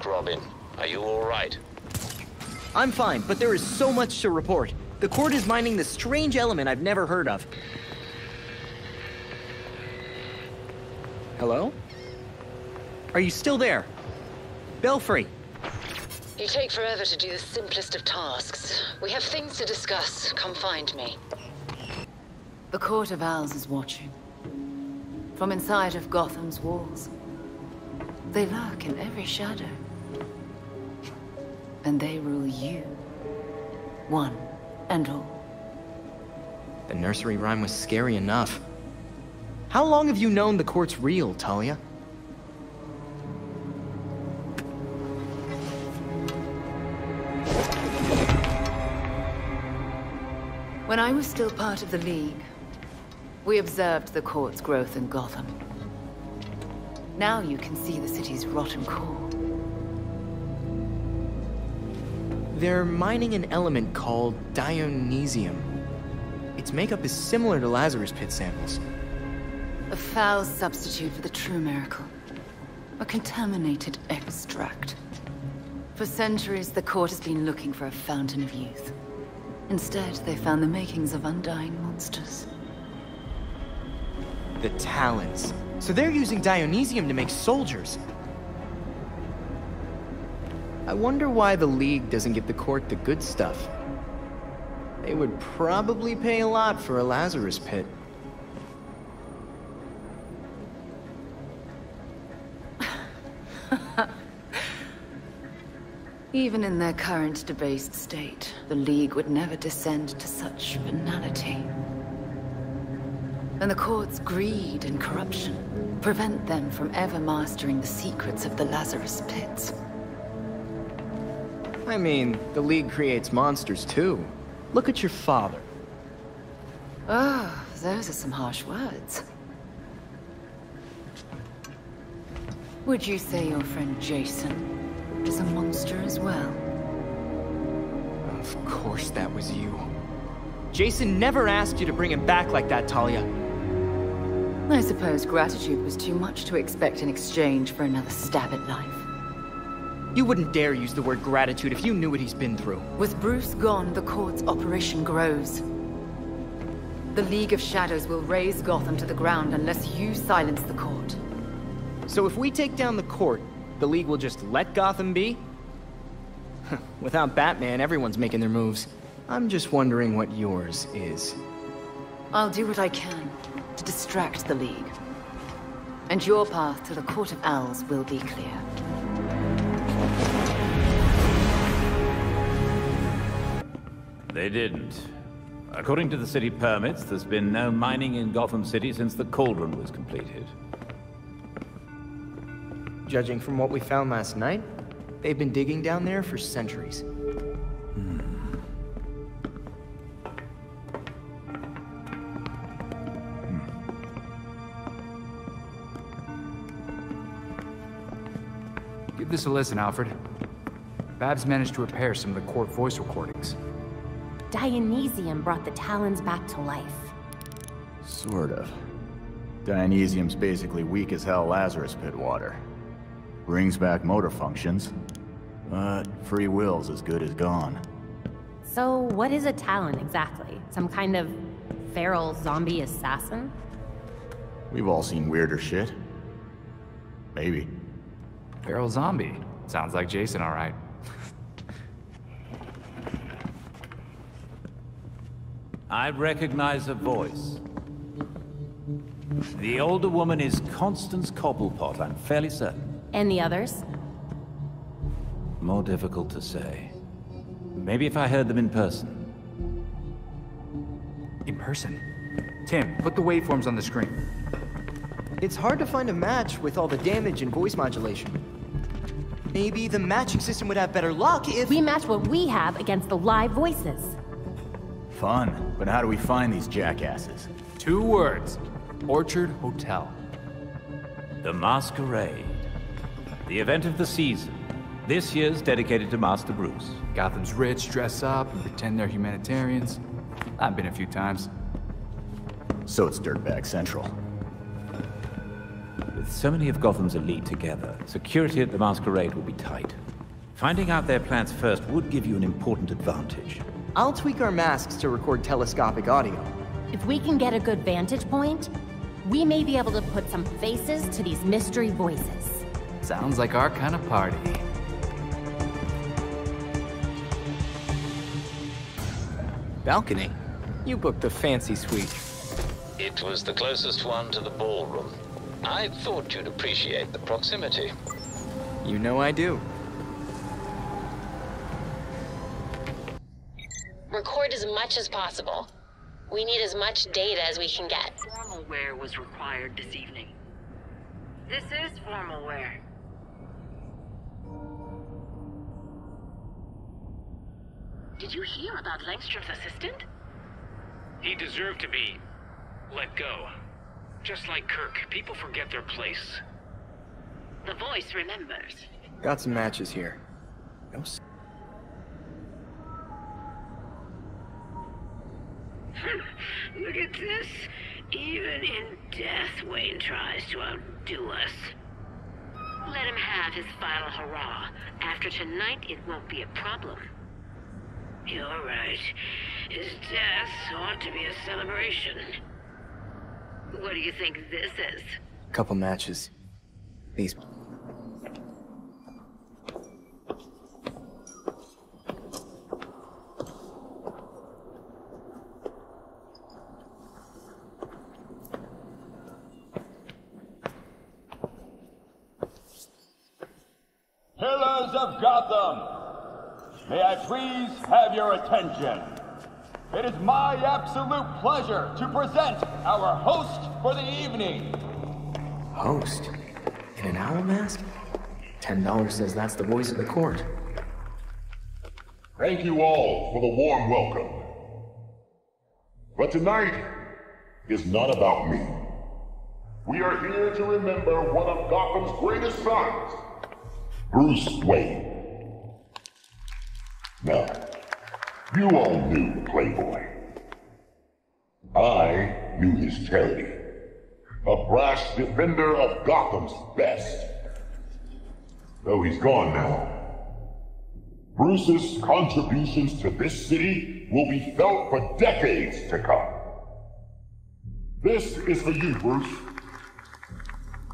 Robin, are you all right? I'm fine, but there is so much to report. The court is mining this strange element I've never heard of. Hello? Are you still there? Belfry! You take forever to do the simplest of tasks. We have things to discuss. Come find me. The Court of Owls is watching. From inside of Gotham's walls. They lurk in every shadow. And they rule you. One and all. The nursery rhyme was scary enough. How long have you known the court's real, Talia? When I was still part of the League, we observed the court's growth in Gotham. Now you can see the city's rotten core. They're mining an element called Dionysium. Its makeup is similar to Lazarus Pit samples. A foul substitute for the true miracle. A contaminated extract. For centuries, the court has been looking for a fountain of youth. Instead, they found the makings of undying monsters. The Talons. So they're using Dionysium to make soldiers. I wonder why the League doesn't give the court the good stuff. They would probably pay a lot for a Lazarus Pit. Even in their current debased state, the League would never descend to such venality. And the court's greed and corruption prevent them from ever mastering the secrets of the Lazarus Pits. I mean, the League creates monsters too. Look at your father. Oh, those are some harsh words. Would you say your friend Jason is a monster as well? Of course that was you. Jason never asked you to bring him back like that, Talia. I suppose gratitude was too much to expect in exchange for another stab at life. You wouldn't dare use the word gratitude if you knew what he's been through. With Bruce gone, the court's operation grows. The League of Shadows will raze Gotham to the ground unless you silence the court. So if we take down the court, the League will just let Gotham be? Without Batman, everyone's making their moves. I'm just wondering what yours is. I'll do what I can to distract the League. And your path to the Court of Owls will be clear. They didn't. According to the city permits, there's been no mining in Gotham City since the Cauldron was completed. Judging from what we found last night, they've been digging down there for centuries. Give this a listen, Alfred. Babs managed to repair some of the court voice recordings. Dionysium brought the Talons back to life. Sort of. Dionysium's basically weak as hell Lazarus Pit water. Brings back motor functions, but free will's as good as gone. So what is a Talon exactly? Some kind of feral zombie assassin? We've all seen weirder shit. Maybe. Feral zombie. Sounds like Jason, all right. I recognize her voice. The older woman is Constance Cobblepot, I'm fairly certain. And the others? More difficult to say. Maybe if I heard them in person. In person? Tim, put the waveforms on the screen. It's hard to find a match with all the damage and voice modulation. Maybe the matching system would have better luck if... We match what we have against the live voices. Fun, but how do we find these jackasses? 2 words. Orchard Hotel. The Masquerade. The event of the season. This year's dedicated to Master Bruce. Gotham's rich dress up and pretend they're humanitarians. I've been a few times. So it's Dirtbag Central. With so many of Gotham's elite together, security at the Masquerade will be tight. Finding out their plans first would give you an important advantage. I'll tweak our masks to record telescopic audio. If we can get a good vantage point, we may be able to put some faces to these mystery voices. Sounds like our kind of party. Balcony? You booked the fancy suite. It was the closest one to the ballroom. I thought you'd appreciate the proximity. You know I do. Record as much as possible. We need as much data as we can get. Formal wear was required this evening. This is formal wear. Did you hear about Langstrom's assistant? He deserved to be let go. Just like Kirk, people forget their place. The voice remembers. Got some matches here. No. Look at this. Even in death, Wayne tries to outdo us. Let him have his final hurrah. After tonight, it won't be a problem. You're right. His death ought to be a celebration. What do you think this is? Couple matches. These. Pillars of Gotham! May I please have your attention? It is my absolute pleasure to present our host for the evening. Host? In an owl mask? $10 says that's the voice of the court. Thank you all for the warm welcome. But tonight is not about me. We are here to remember one of Gotham's greatest sons, Bruce Wayne. Now, you all knew Playboy. I knew his charity. A brash defender of Gotham's best. Though he's gone now, Bruce's contributions to this city will be felt for decades to come. This is for you, Bruce.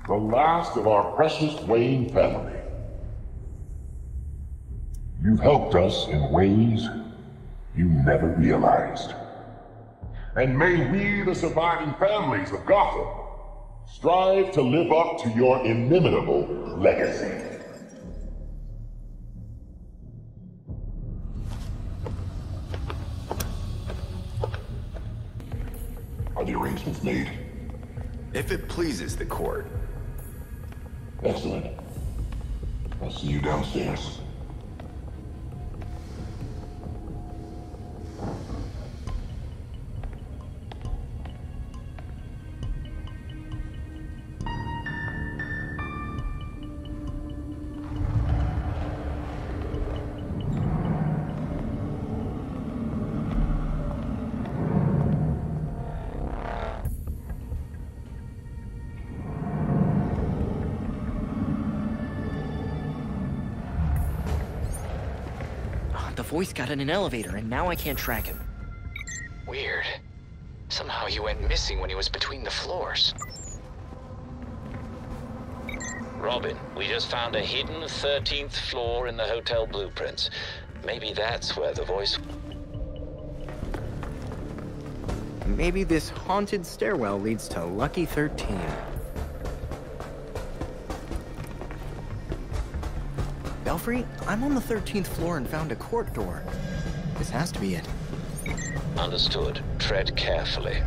The last of our precious Wayne family. You've helped us in ways you never realized. And may we, the surviving families of Gotham, strive to live up to your inimitable legacy. Are the arrangements made? If it pleases the court. Excellent. I'll see you downstairs. The voice got in an elevator, and now I can't track him. Weird. Somehow he went missing when he was between the floors. Robin, we just found a hidden 13th floor in the hotel blueprints. Maybe that's where the voice... Maybe this haunted stairwell leads to Lucky 13. Belfry, I'm on the 13th floor and found a court door. This has to be it. Understood. Tread carefully.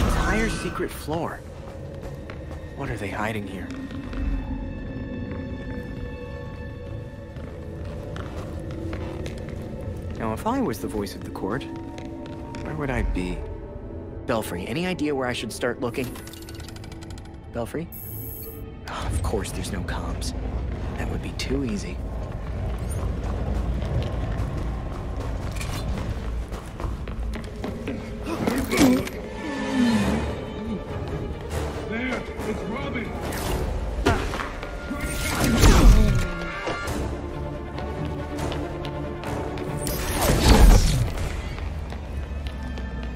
Entire secret floor. What are they hiding here? Now, if I was the voice of the court, where would I be? Belfry, any idea where I should start looking? Belfry? Oh, of course there's no comms. That would be too easy. There, it's Robin.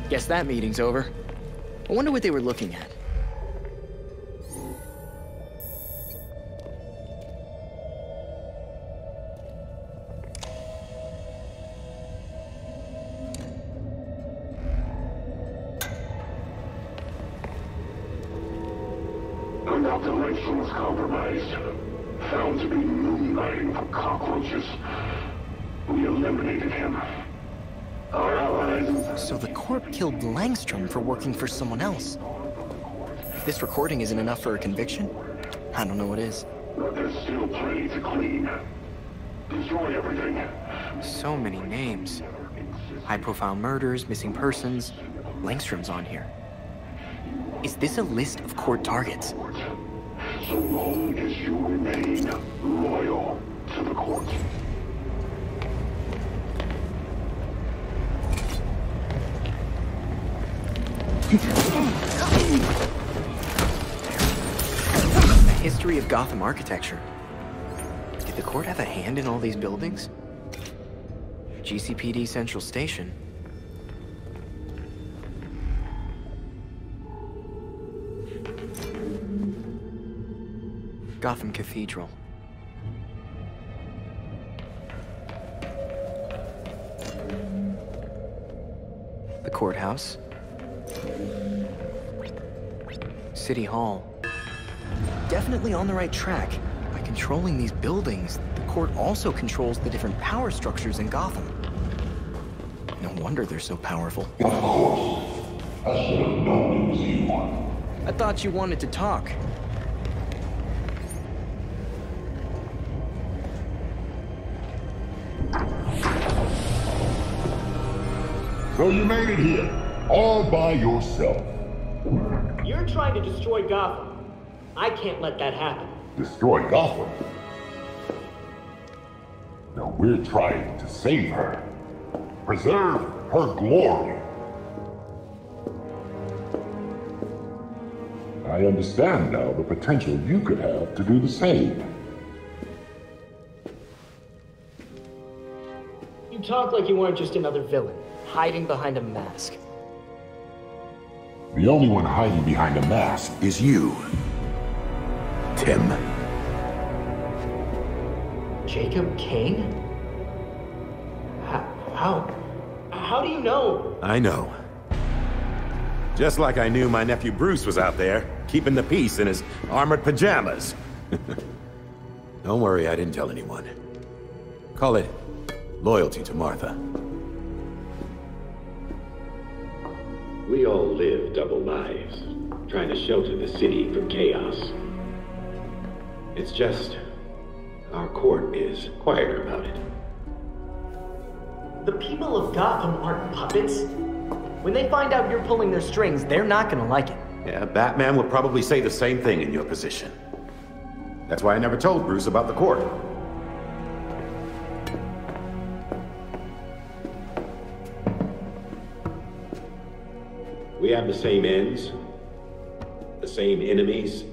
Guess that meeting's over. I wonder what they were looking at. Inoculation was compromised. Found to be moonlighting for cockroaches. We eliminated him. Our allies... So the Corp killed Langstrom for working for someone else. If this recording isn't enough for a conviction, I don't know what is. But there's still plenty to clean. Destroy everything. So many names. High-profile murders, missing persons. Langstrom's on here. Is this a list of court targets? So long as you remain loyal to the court. A history of Gotham architecture. Did the court have a hand in all these buildings? GCPD Central Station. Gotham Cathedral. The courthouse. City Hall. Definitely on the right track. By controlling these buildings, the court also controls the different power structures in Gotham. No wonder they're so powerful. Of course. I should have known it was you. I thought you wanted to talk. So you made it here, all by yourself. You're trying to destroy Gotham. I can't let that happen. Destroy Gotham? No, we're trying to save her. Preserve her glory. I understand now the potential you could have to do the same. You talk like you weren't just another villain, hiding behind a mask. The only one hiding behind a mask is you, Tim. Jacob Kane? How do you know? I know. Just like I knew my nephew Bruce was out there, keeping the peace in his armored pajamas. Don't worry, I didn't tell anyone. Call it loyalty to Martha. We all live double lives, trying to shelter the city from chaos. It's just, our court is quieter about it. The people of Gotham aren't puppets. When they find out you're pulling their strings, they're not gonna like it. Yeah, Batman would probably say the same thing in your position. That's why I never told Bruce about the court. We have the same ends, the same enemies.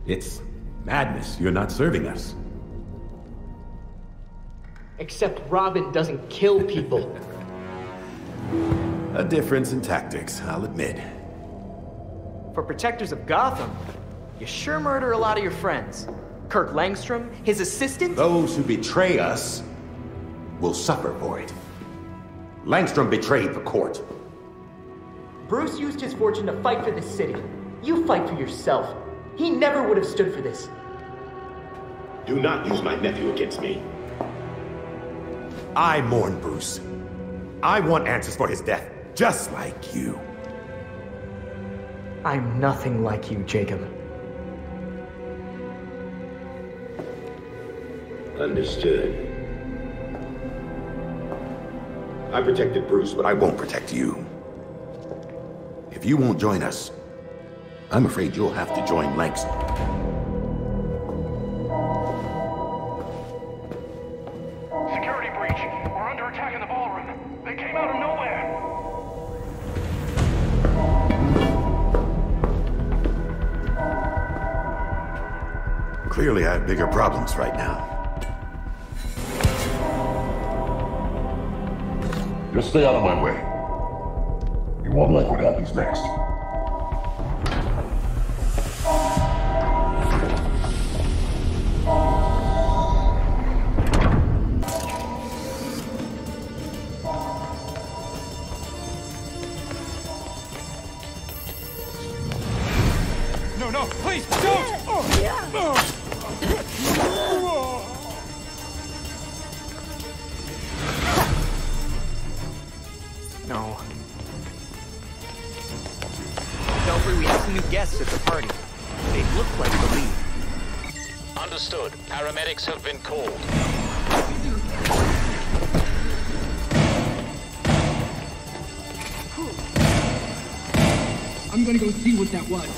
It's madness. You're not serving us. Except Robin doesn't kill people. A difference in tactics, I'll admit. For protectors of Gotham, you sure murder a lot of your friends. Kirk Langstrom, his assistant? Those who betray us will suffer for it. Langstrom betrayed the court. Bruce used his fortune to fight for the city. You fight for yourself. He never would have stood for this. Do not use my nephew against me. I mourn Bruce. I want answers for his death, just like you. I'm nothing like you, Jacob. Understood. I protected Bruce, but I won't protect you. If you won't join us, I'm afraid you'll have to join Langstrom. Security breach. We're under attack in the ballroom. They came out of nowhere. Clearly, I have bigger problems right now. Just stay out of my way. You won't like what happens next. No, please, don't! No. Belfry, we have some new guests at the party. They look like the lead. Understood. Paramedics have been called. I'm gonna go see what that was.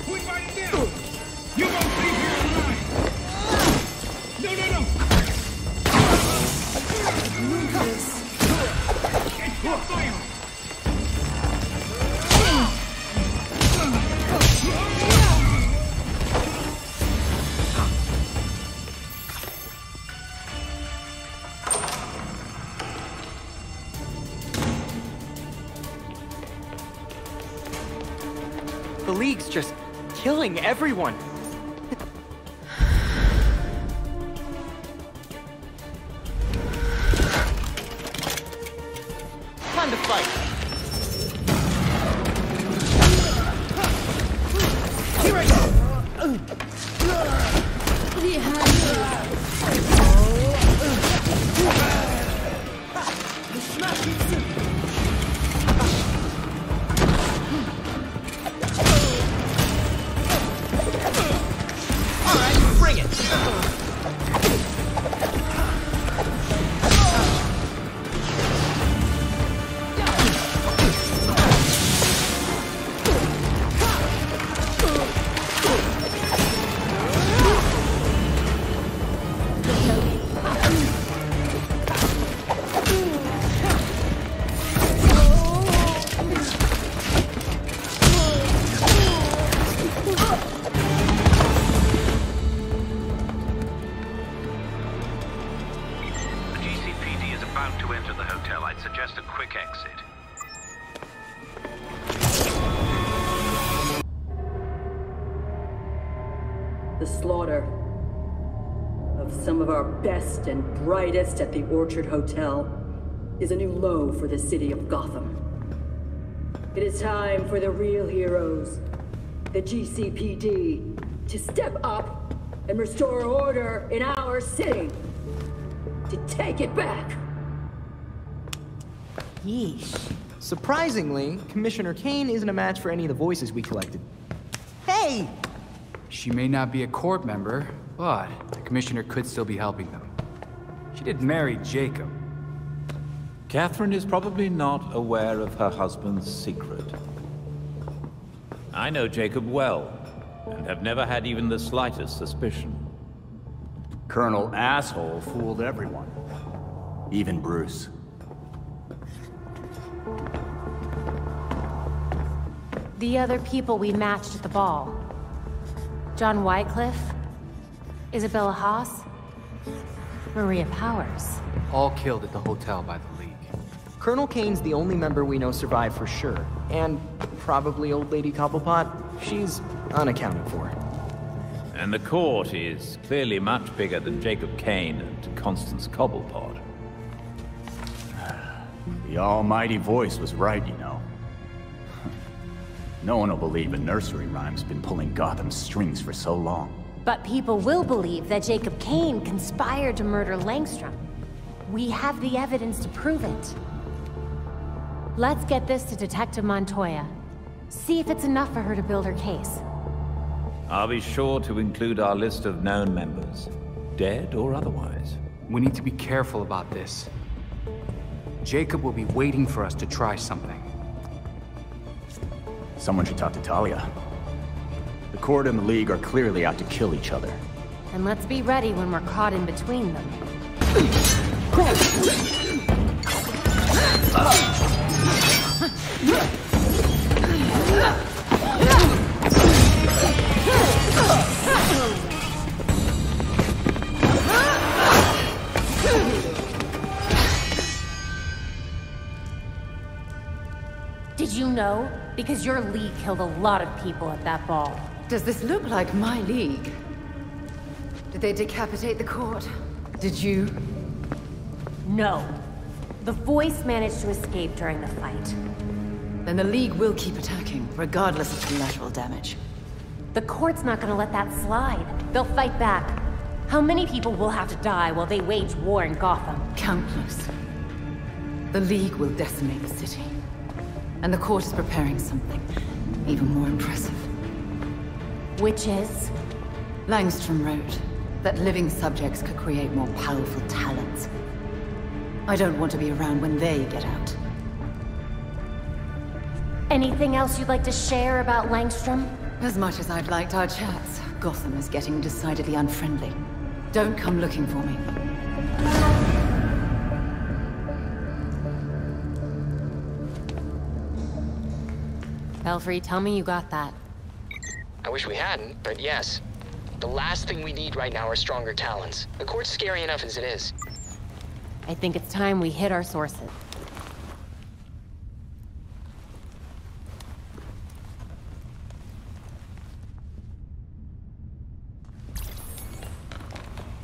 Quit fighting down! You won't be here alive! No! Lucas! It's not fire! The League's just killing everyone. Time to fight. Here I go. The slaughter of some of our best and brightest at the Orchard Hotel is a new low for the city of Gotham. It is time for the real heroes, the GCPD, to step up and restore order in our city. To take it back. Yeesh. Surprisingly, Commissioner Kane isn't a match for any of the voices we collected. Hey! She may not be a court member, but the commissioner could still be helping them. She did marry Jacob. Catherine is probably not aware of her husband's secret. I know Jacob well, and have never had even the slightest suspicion. Colonel Asshole fooled everyone. Even Bruce. The other people we matched at the ball. John Wycliffe, Isabella Haas? Maria Powers? All killed at the hotel by the League. Colonel Kane's the only member we know survived for sure. And probably Old Lady Cobblepot. She's unaccounted for. And the court is clearly much bigger than Jacob Kane and Constance Cobblepot. The almighty voice was right, you know. No one will believe a nursery rhyme's been pulling Gotham's strings for so long. But people will believe that Jacob Kane conspired to murder Langstrom. We have the evidence to prove it. Let's get this to Detective Montoya. See if it's enough for her to build her case. I'll be sure to include our list of known members, dead or otherwise. We need to be careful about this. Jacob will be waiting for us to try something. Someone should talk to Talia. The Court and the League are clearly out to kill each other. And let's be ready when we're caught in between them. Did you know? Because your League killed a lot of people at that ball. Does this look like my League? Did they decapitate the court? Did you? No. The voice managed to escape during the fight. Then the League will keep attacking, regardless of collateral damage. The court's not gonna let that slide. They'll fight back. How many people will have to die while they wage war in Gotham? Countless. The League will decimate the city. And the court is preparing something even more impressive. Which is? Langstrom wrote that living subjects could create more powerful talents. I don't want to be around when they get out. Anything else you'd like to share about Langstrom? As much as I've liked our chats, Gotham is getting decidedly unfriendly. Don't come looking for me. Belfry, tell me you got that. I wish we hadn't, but yes. The last thing we need right now are stronger talons. The court's scary enough as it is. I think it's time we hit our sources.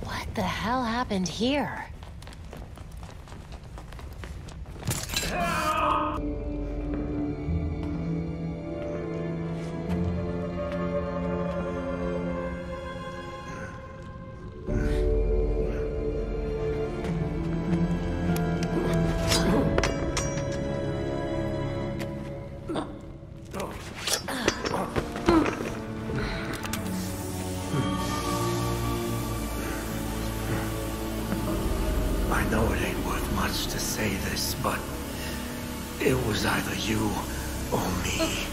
What the hell happened here? I know it ain't worth much to say this, but it was either you or me.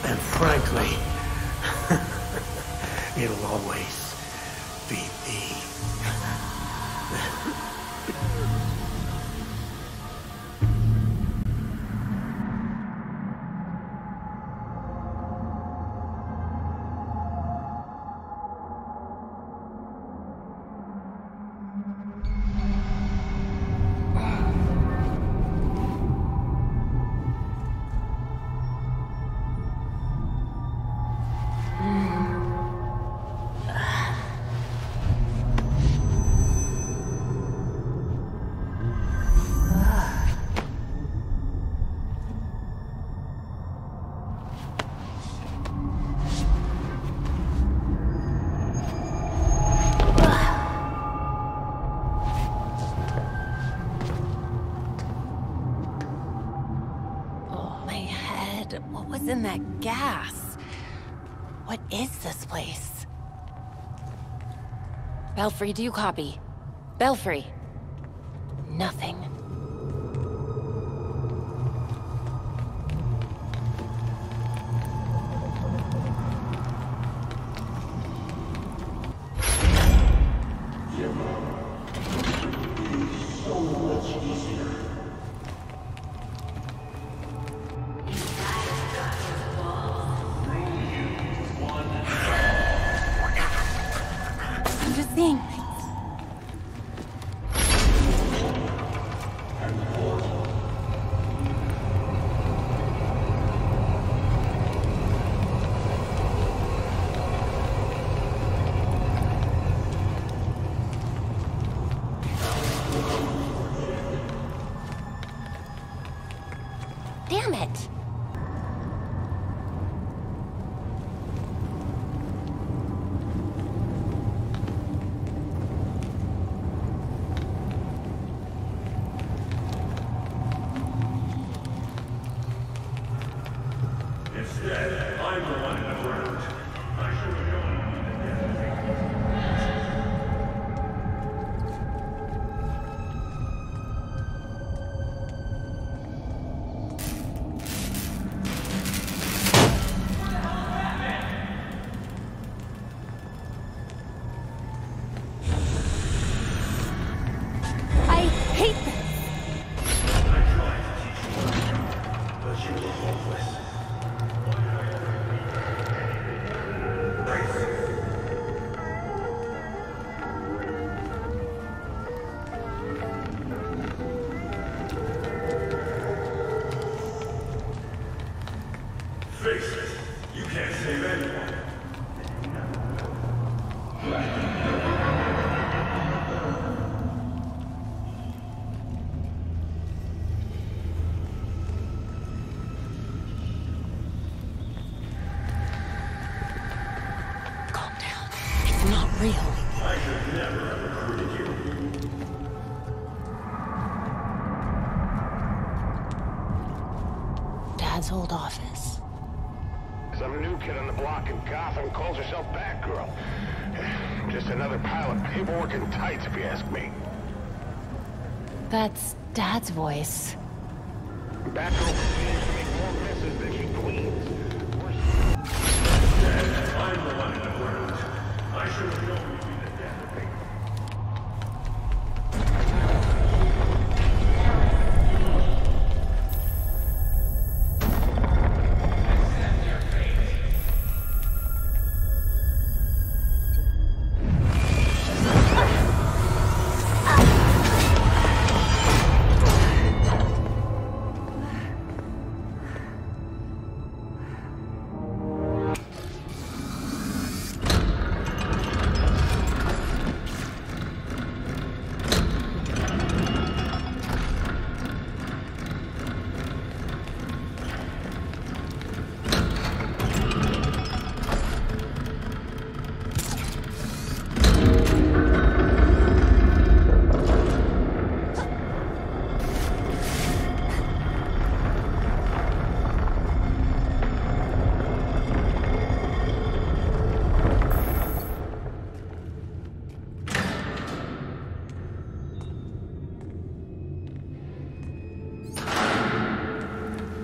And frankly, it'll always be me. In that gas. What is this place? Belfry, do you copy? Belfry. Nothing. Damn it! Instead, I'm the one in the ground. I should have known. I hate this! I tried to teach you, but you were hopeless. Face it, you can't save anyone. Calm down. It's not real. I should never have recruited you. Dad's old office. Some new kid on the block in Gotham calls herself Batgirl. Just another pile of paperwork and tights, if you ask me. That's Dad's voice. Batgirl seems to make more messes than she cleans. I'm the one in the ground. I should have known you'd be the death of me.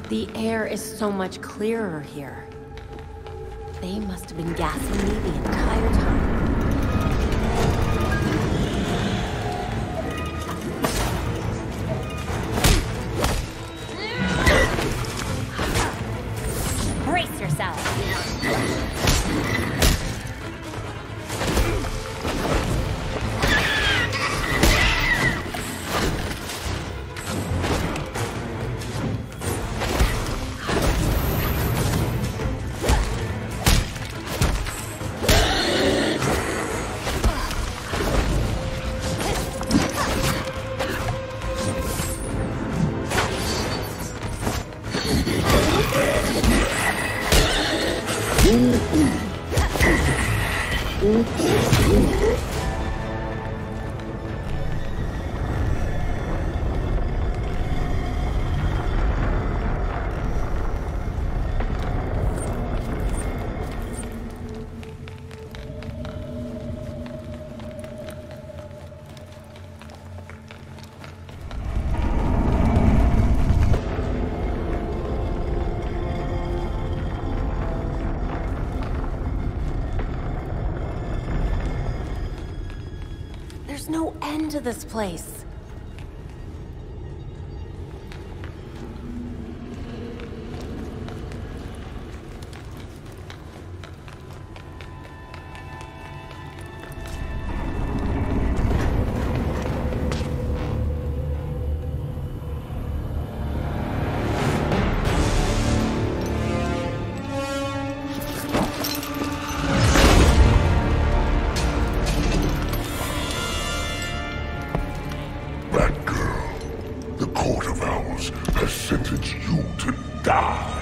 The air is so much clearer here. They must have been gassing me the entire time. Brace yourself! There's no end to this place. Court of Owls has sentenced you to die.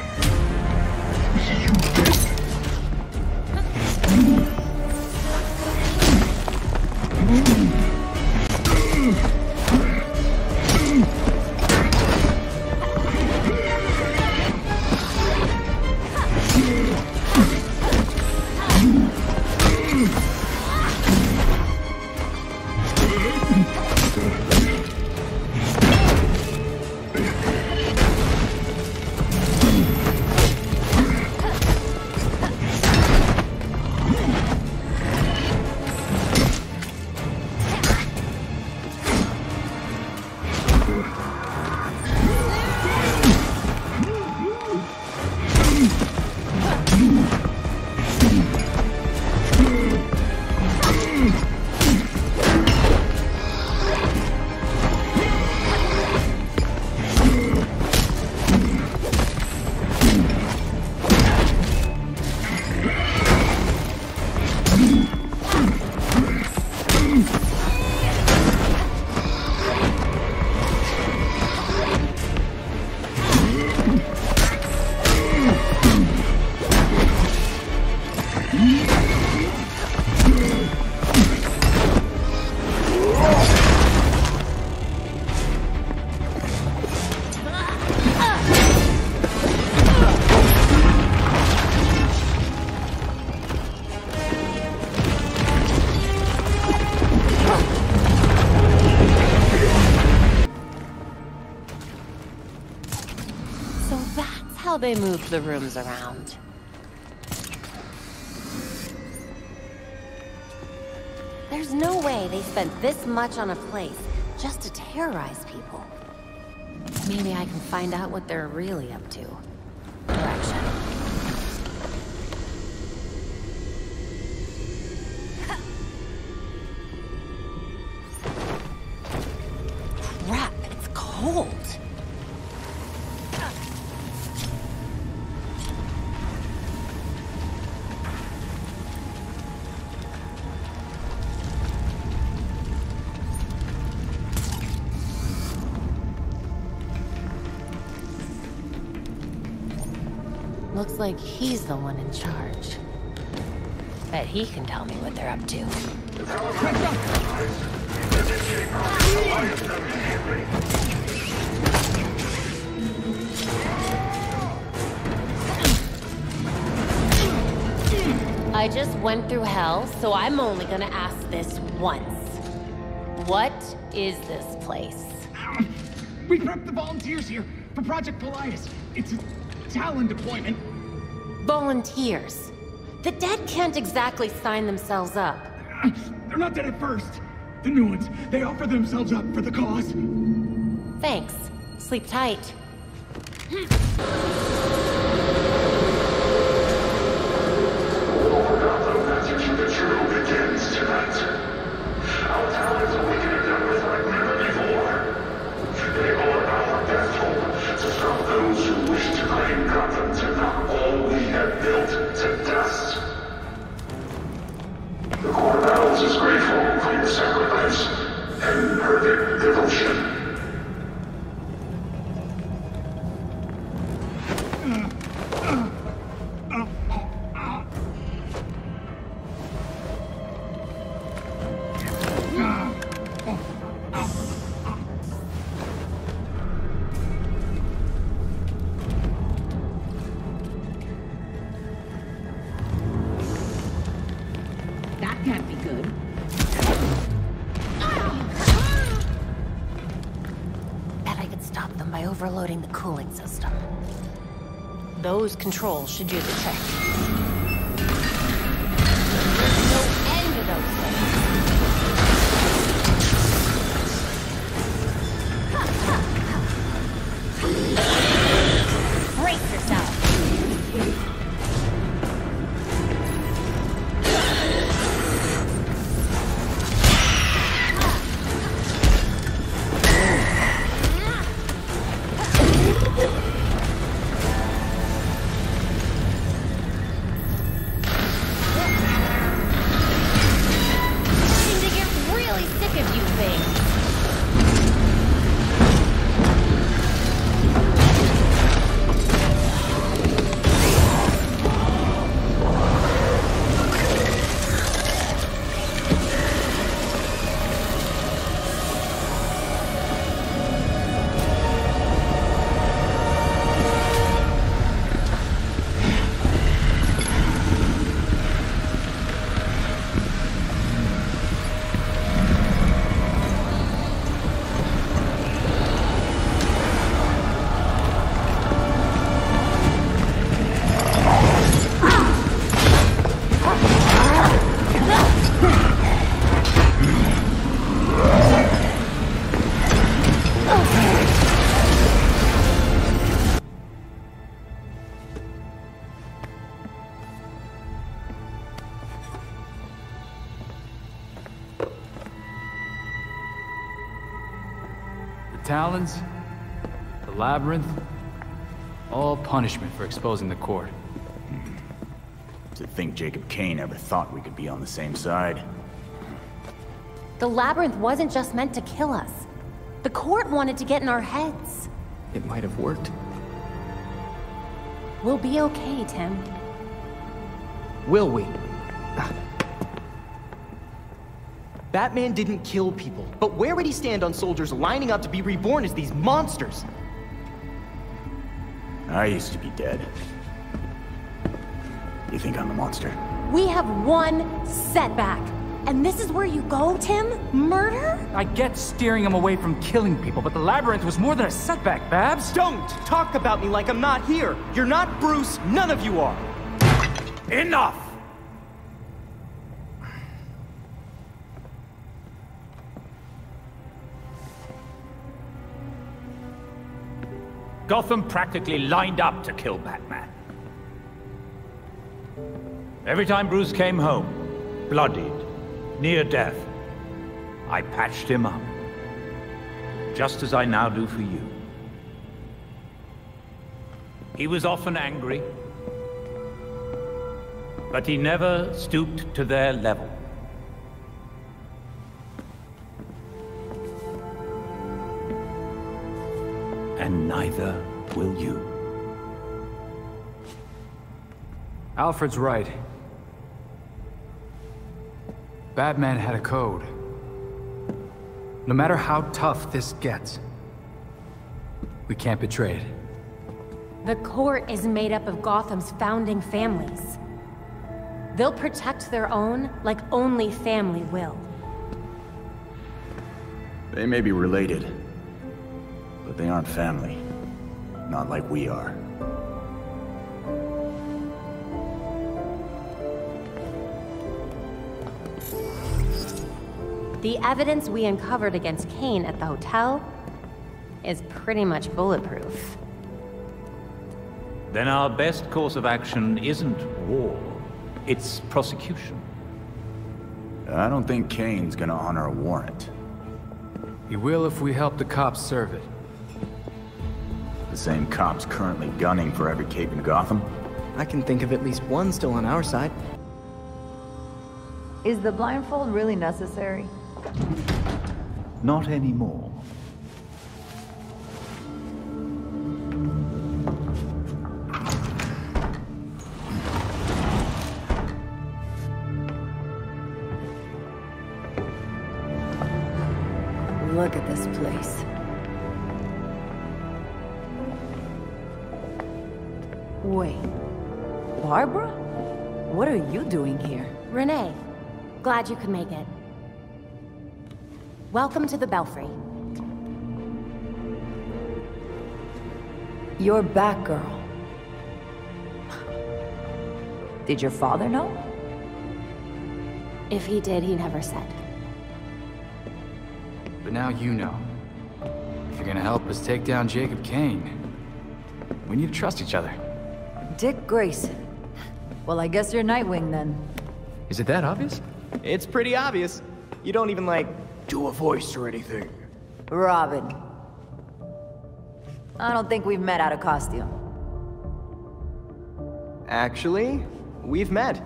They moved the rooms around. There's no way they spent this much on a place just to terrorize people. Maybe I can find out what they're really up to. Direction. Crap, it's cold. Looks like he's the one in charge. Bet he can tell me what they're up to. I just went through hell, so I'm only gonna ask this once. What is this place? We prepped the volunteers here for Project Polias. It's a Talon deployment. Volunteers? The dead can't exactly sign themselves up. They're not dead at first. The new ones, they offer themselves up for the cause. Thanks. Sleep tight. The true begins tonight. Our talents awakening numbers like never before. They are our best hope to stop those who wish to claim Gotham to knock all we have built to dust. The Court of Owls is grateful for your sacrifice and perfect devotion. Overloading the cooling system. Those controls should do the trick. There's no end to those things. Brace yourself. Talons, the Labyrinth, all punishment for exposing the court. To think Jacob Kane ever thought we could be on the same side. The Labyrinth wasn't just meant to kill us. The court wanted to get in our heads. It might have worked. We'll be okay, Tim. Will we? Batman didn't kill people, but where would he stand on soldiers lining up to be reborn as these monsters? I used to be dead. You think I'm a monster? We have one setback. And this is where you go, Tim? Murder? I get steering him away from killing people, but the Labyrinth was more than a setback, Babs. Don't talk about me like I'm not here. You're not Bruce. None of you are. Enough! Gotham practically lined up to kill Batman. Every time Bruce came home, bloodied, near death, I patched him up. Just as I now do for you. He was often angry, but he never stooped to their level. And neither will you. Alfred's right. Batman had a code. No matter how tough this gets, we can't betray it. The court is made up of Gotham's founding families. They'll protect their own like only family will. They may be related, but they aren't family. Not like we are. The evidence we uncovered against Kane at the hotel is pretty much bulletproof. Then our best course of action isn't war, it's prosecution. I don't think Kane's gonna honor a warrant. He will if we help the cops serve it. The same cops currently gunning for every cape in Gotham? I can think of at least one still on our side. Is the blindfold really necessary? Not anymore. Look at this place. Wait. Barbara? What are you doing here? Renee, glad you could make it. Welcome to the Belfry. You're Batgirl. Did your father know? If he did, he never said. But now you know. If you're gonna help us take down Jacob Kane, we need to trust each other. Dick Grayson. Well, I guess you're Nightwing then. Is it that obvious? It's pretty obvious. You don't even, like, do a voice or anything. Robin. I don't think we've met out of costume. Actually, we've met.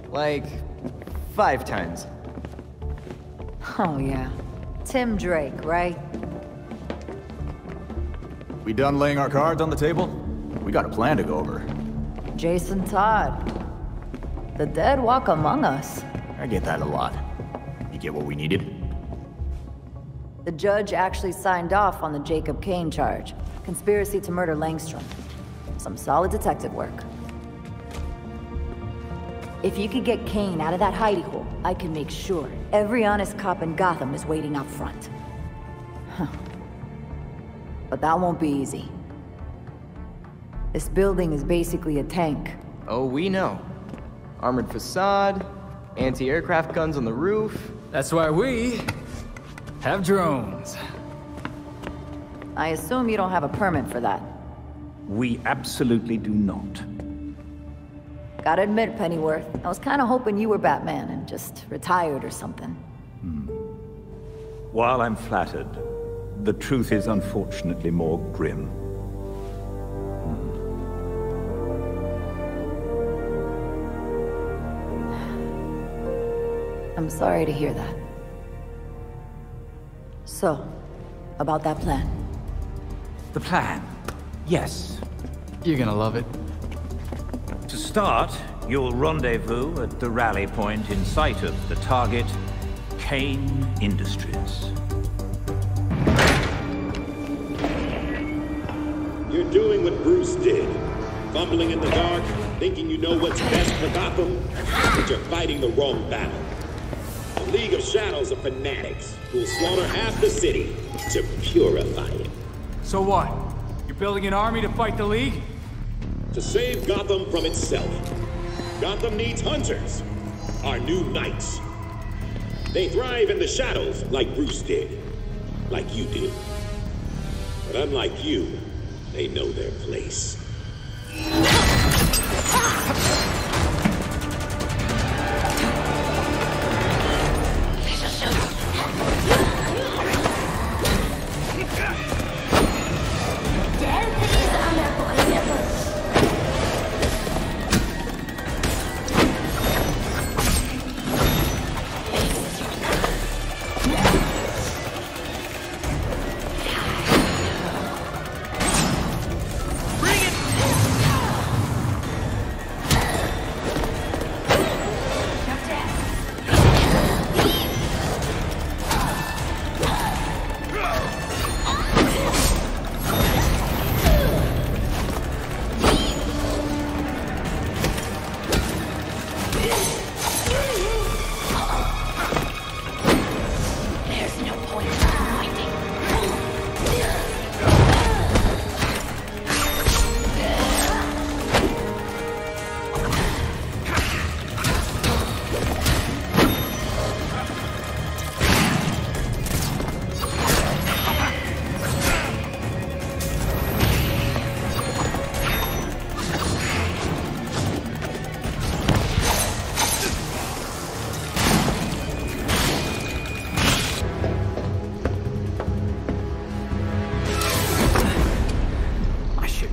Like, 5 times. Oh, yeah. Tim Drake, right? We done laying our cards on the table? We got a plan to go over. Jason Todd. The dead walk among us. I get that a lot. You get what we needed? The judge actually signed off on the Jacob Kane charge. Conspiracy to murder Langstrom. Some solid detective work. If you could get Kane out of that hidey hole, I can make sure every honest cop in Gotham is waiting out front. Huh. But that won't be easy. This building is basically a tank. Oh, we know. Armored facade, anti-aircraft guns on the roof. That's why we have drones. I assume you don't have a permit for that. We absolutely do not. Gotta admit, Pennyworth, I was kinda hoping you were Batman and just retired or something. While I'm flattered, the truth is unfortunately more grim. I'm sorry to hear that. So, about that plan. The plan? Yes. You're gonna love it. To start, you'll rendezvous at the rally point in sight of the target, Kane Industries. You're doing what Bruce did. Fumbling in the dark, thinking you know what's best for Gotham, but you're fighting the wrong battle. The League of Shadows are fanatics who'll slaughter half the city to purify it. So what? You're building an army to fight the League? To save Gotham from itself. Gotham needs hunters, our new knights. They thrive in the shadows like Bruce did, like you did. But unlike you, they know their place.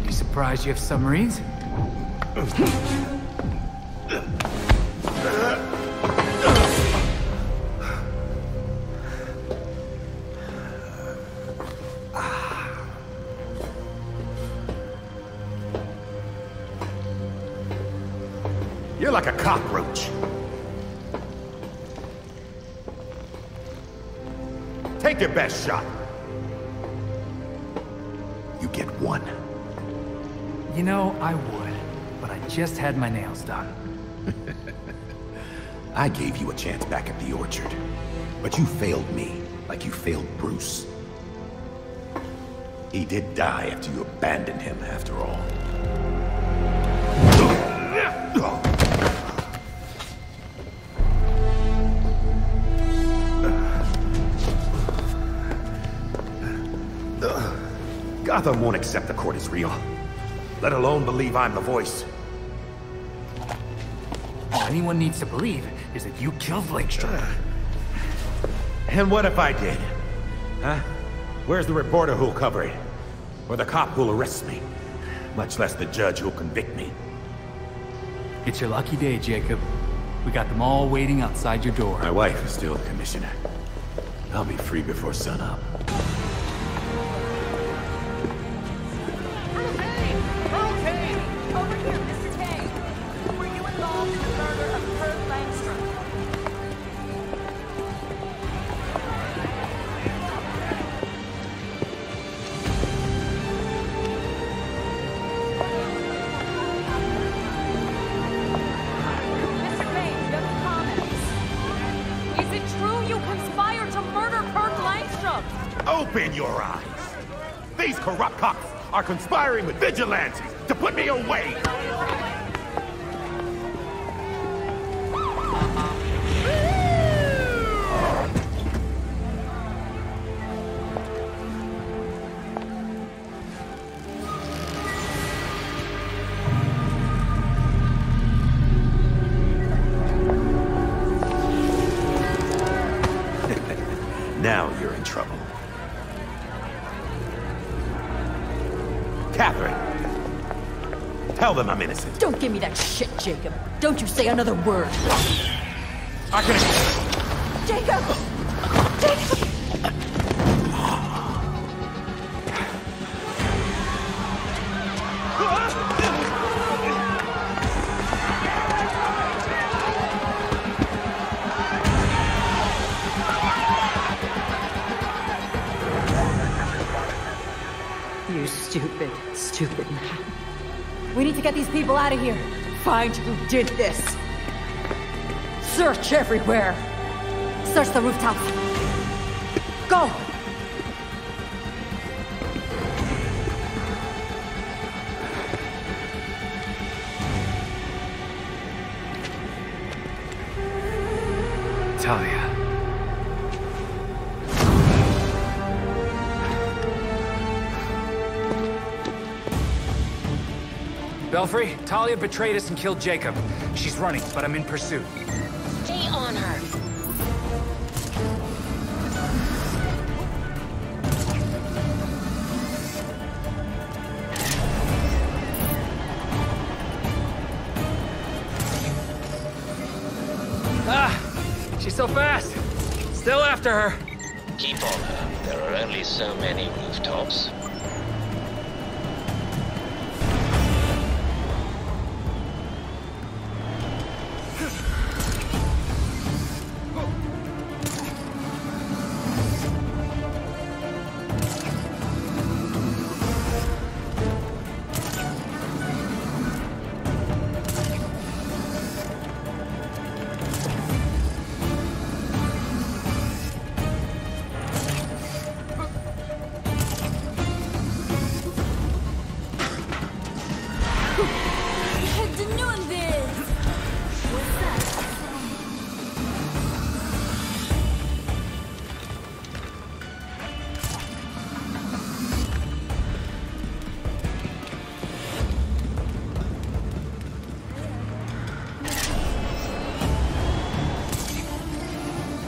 Surprised you have submarines? You're like a cockroach. Take your best shot. You get one. You know, I would, but I just had my nails done. I gave you a chance back at the orchard, but you failed me, like you failed Bruce. He did die after you abandoned him, after all. Gotham won't accept the court is real. Let alone believe I'm the voice. All anyone needs to believe is that you killed Langstrom. And what if I did? Huh? Where's the reporter who'll cover it? Or the cop who'll arrest me? Much less the judge who'll convict me. It's your lucky day, Jacob. We got them all waiting outside your door. My wife is still the commissioner. I'll be free before sunup. Over here, Mr. Kane. Were you involved in the murder of Kurt Langstrom? Mr. Kane, you have comments. Is it true you conspired to murder Kurt Langstrom? Open your eyes! These corrupt cops are conspiring with vigilantes to put me away! Now you're in trouble. Catherine! Tell them I'm innocent. Don't give me that shit, Jacob. Don't you say another word. I can... Jacob! Jacob! You stupid, stupid man. We need to get these people out of here. Find who did this. Search everywhere. Search the rooftops. Go! Talia. Belfry, Talia betrayed us and killed Jacob. She's running, but I'm in pursuit. Stay on her. Ah! She's so fast! Still after her. Keep on her. There are only so many rooftops.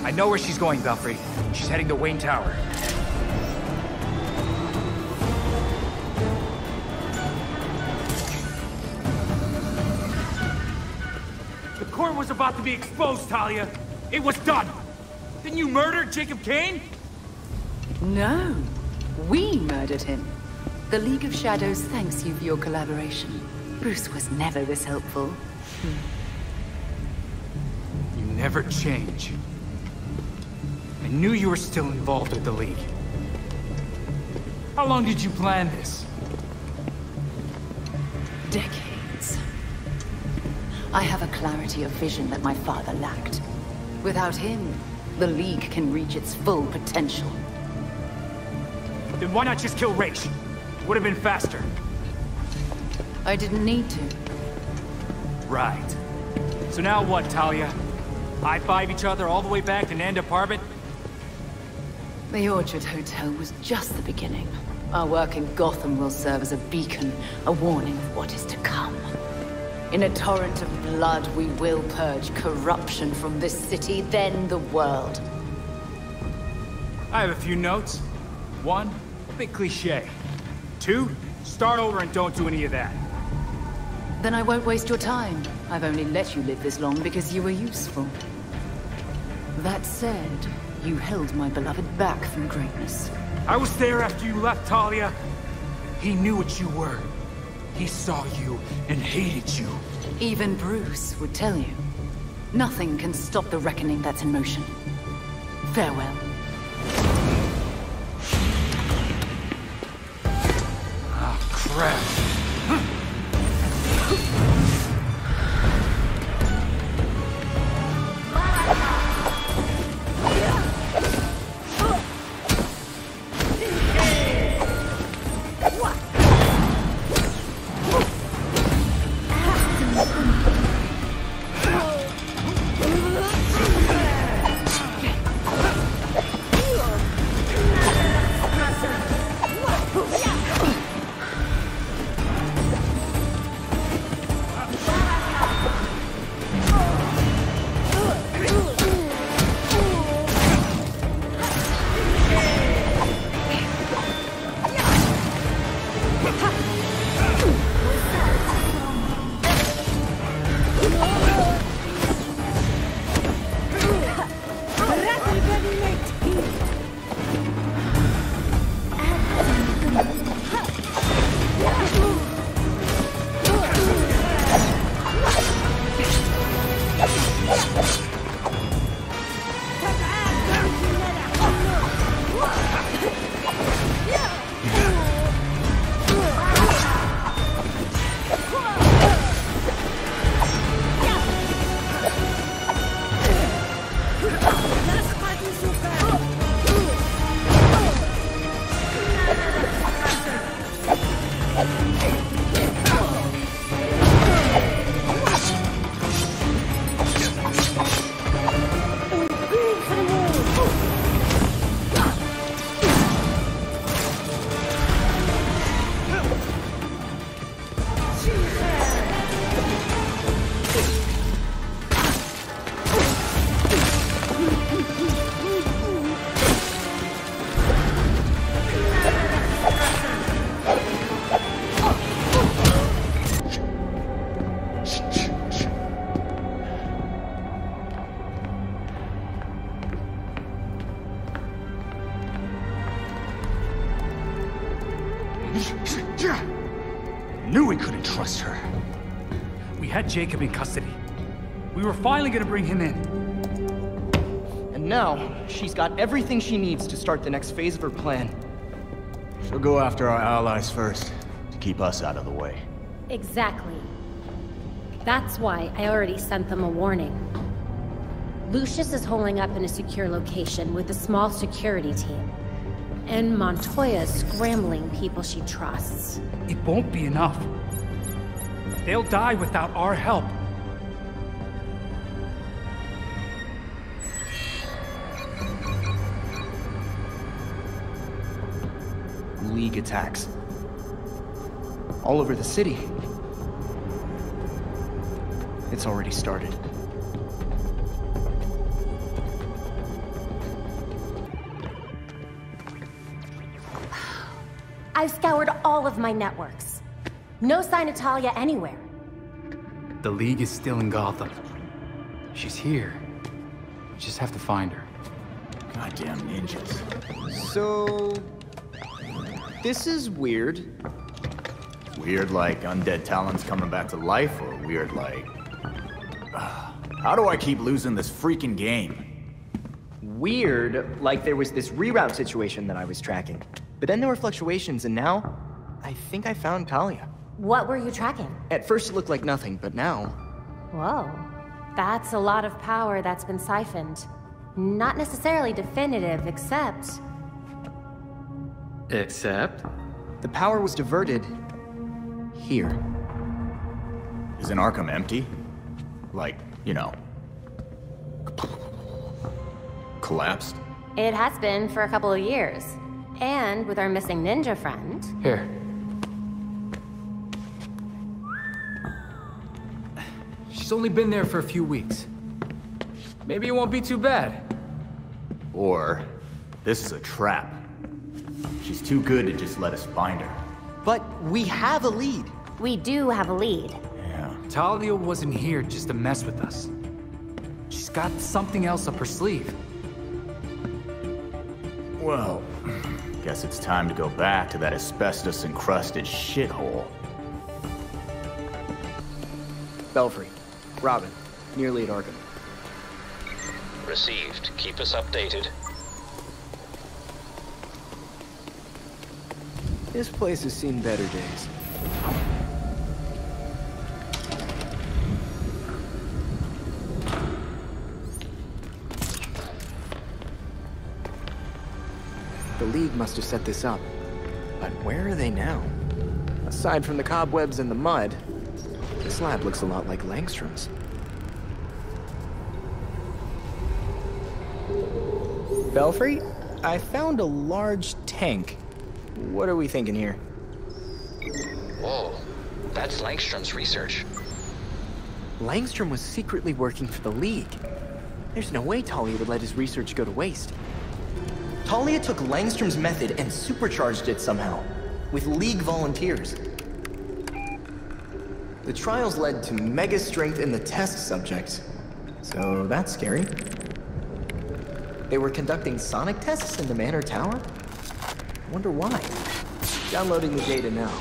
I know where she's going, Belfry. She's heading to Wayne Tower. The court was about to be exposed, Talia. It was done. Didn't you murder Jacob Kane? No. We murdered him. The League of Shadows thanks you for your collaboration. Bruce was never this helpful. You never change. I knew you were still involved with the League. How long did you plan this? Decades. I have a clarity of vision that my father lacked. Without him, the League can reach its full potential. Then why not just kill Raish? Would have been faster. I didn't need to. Right. So now what, Talia? High-five each other all the way back to Nanda Parbat? The Orchard Hotel was just the beginning. Our work in Gotham will serve as a beacon, a warning of what is to come. In a torrent of blood, we will purge corruption from this city, then the world. I have a few notes. 1, a bit cliché. 2, start over and don't do any of that. Then I won't waste your time. I've only let you live this long because you were useful. That said, you held my beloved back from greatness. I was there after you left, Talia. He knew what you were. He saw you and hated you. Even Bruce would tell you. Nothing can stop the reckoning that's in motion. Farewell. Ah, crap. Knew we couldn't trust her. We had Jacob in custody. We were finally gonna bring him in. And now, she's got everything she needs to start the next phase of her plan. She'll go after our allies first, to keep us out of the way. Exactly. That's why I already sent them a warning. Lucius is holding up in a secure location with a small security team. And Montoya's scrambling people she trusts. It won't be enough. They'll die without our help. League attacks. All over the city. It's already started. I've scoured all of my networks. No sign of Talia anywhere. The League is still in Gotham. She's here. We just have to find her. Goddamn ninjas. So... this is weird. Weird like undead talents coming back to life, or weird like... how do I keep losing this freaking game? Weird, like there was this reroute situation that I was tracking. But then there were fluctuations, and now, I think I found Talia. What were you tracking? At first it looked like nothing, but now... Whoa. That's a lot of power that's been siphoned. Not necessarily definitive, except... Except? The power was diverted... here. Isn't Arkham empty? Like, you know... collapsed? It has been for a couple of years. And with our missing ninja friend... Here. She's only been there for a few weeks. Maybe it won't be too bad. Or, this is a trap. She's too good to just let us find her. But we have a lead. We do have a lead. Yeah. Talia wasn't here just to mess with us. She's got something else up her sleeve. Well, guess it's time to go back to that asbestos-encrusted shithole. Belfry. Robin. Nearly at Arkham. Received. Keep us updated. This place has seen better days. The League must have set this up. But where are they now? Aside from the cobwebs and the mud, this lab looks a lot like Langstrom's. Belfry, I found a large tank. What are we thinking here? Whoa, that's Langstrom's research. Langstrom was secretly working for the League. There's no way Talia would let his research go to waste. Talia took Langstrom's method and supercharged it somehow, with League volunteers. The trials led to mega strength in the test subjects, so that's scary. They were conducting sonic tests in the Manor Tower? I wonder why. Downloading the data now.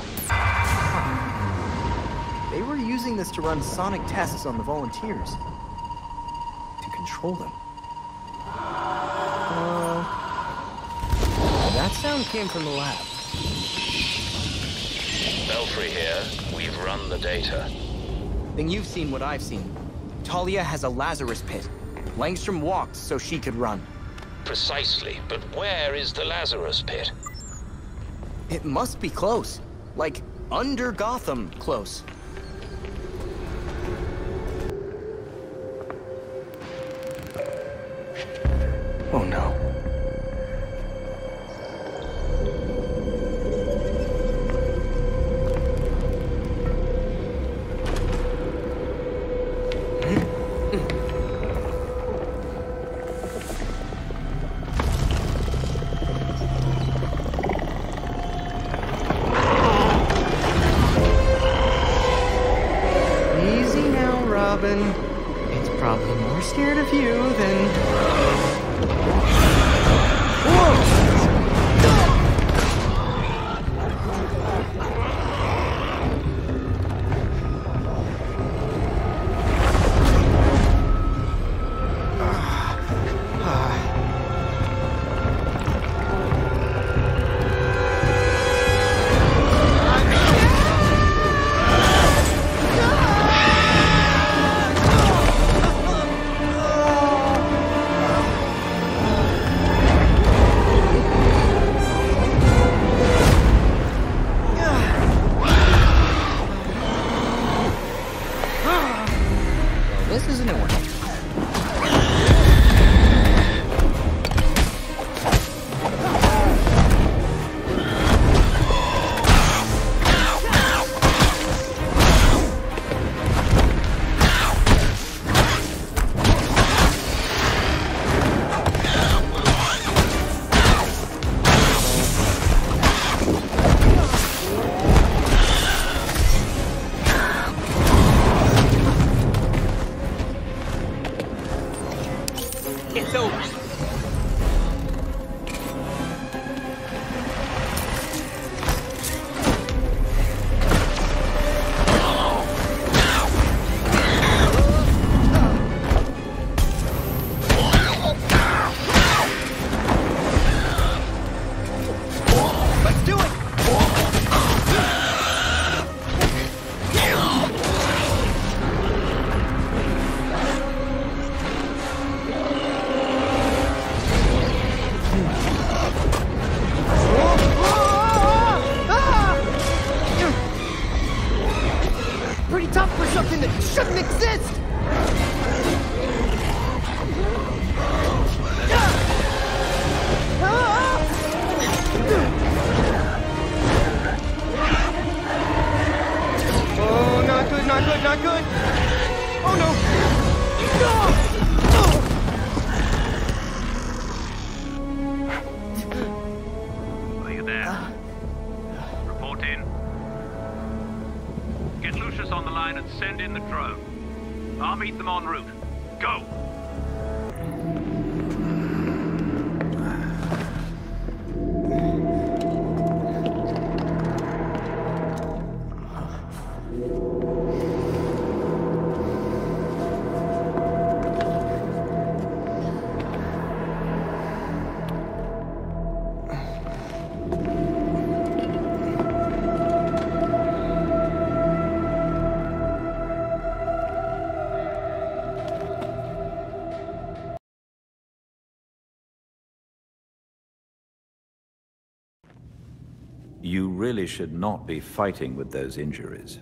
They were using this to run sonic tests on the volunteers. To control them. That sound came from the lab. Belfry here. We've run the data. Then you've seen what I've seen. Talia has a Lazarus pit. Langstrom walked so she could run. Precisely, but where is the Lazarus pit? It must be close. Like, under Gotham close. Oh no. It's probably more scared of you than... Whoa! not good! Oh no! Are you there? Report in. Get Lucius on the line and send in the drone. I'll meet them en route. Go! You really should not be fighting with those injuries.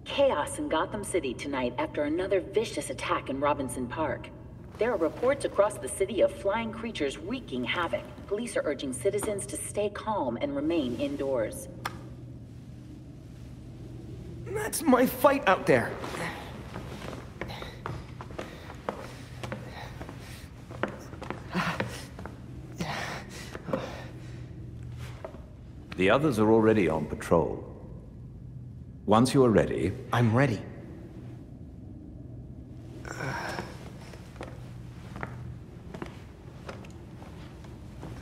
Chaos in Gotham City tonight after another vicious attack in Robinson Park. There are reports across the city of flying creatures wreaking havoc. Police are urging citizens to stay calm and remain indoors. That's my fight out there. The others are already on patrol. Once you are ready... I'm ready.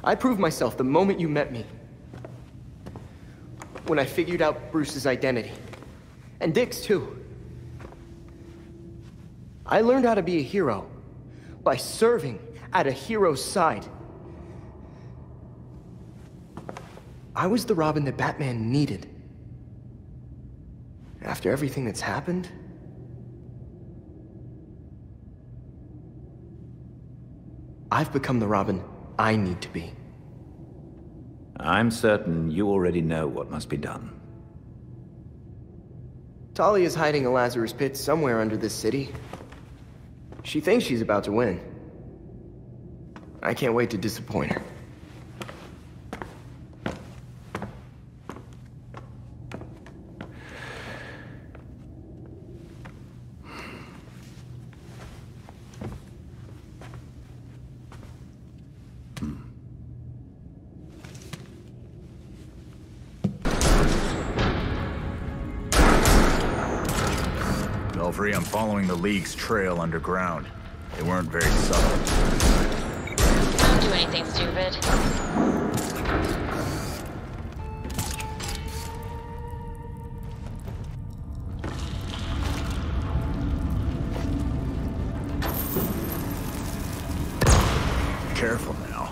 I proved myself the moment you met me. When I figured out Bruce's identity. And Dick's too. I learned how to be a hero by serving at a hero's side. I was the Robin that Batman needed. After everything that's happened, I've become the Robin I need to be. I'm certain you already know what must be done. Talia is hiding a Lazarus pit somewhere under this city. She thinks she's about to win. I can't wait to disappoint her. I'm following the League's trail underground. They weren't very subtle. Don't do anything stupid. Careful now.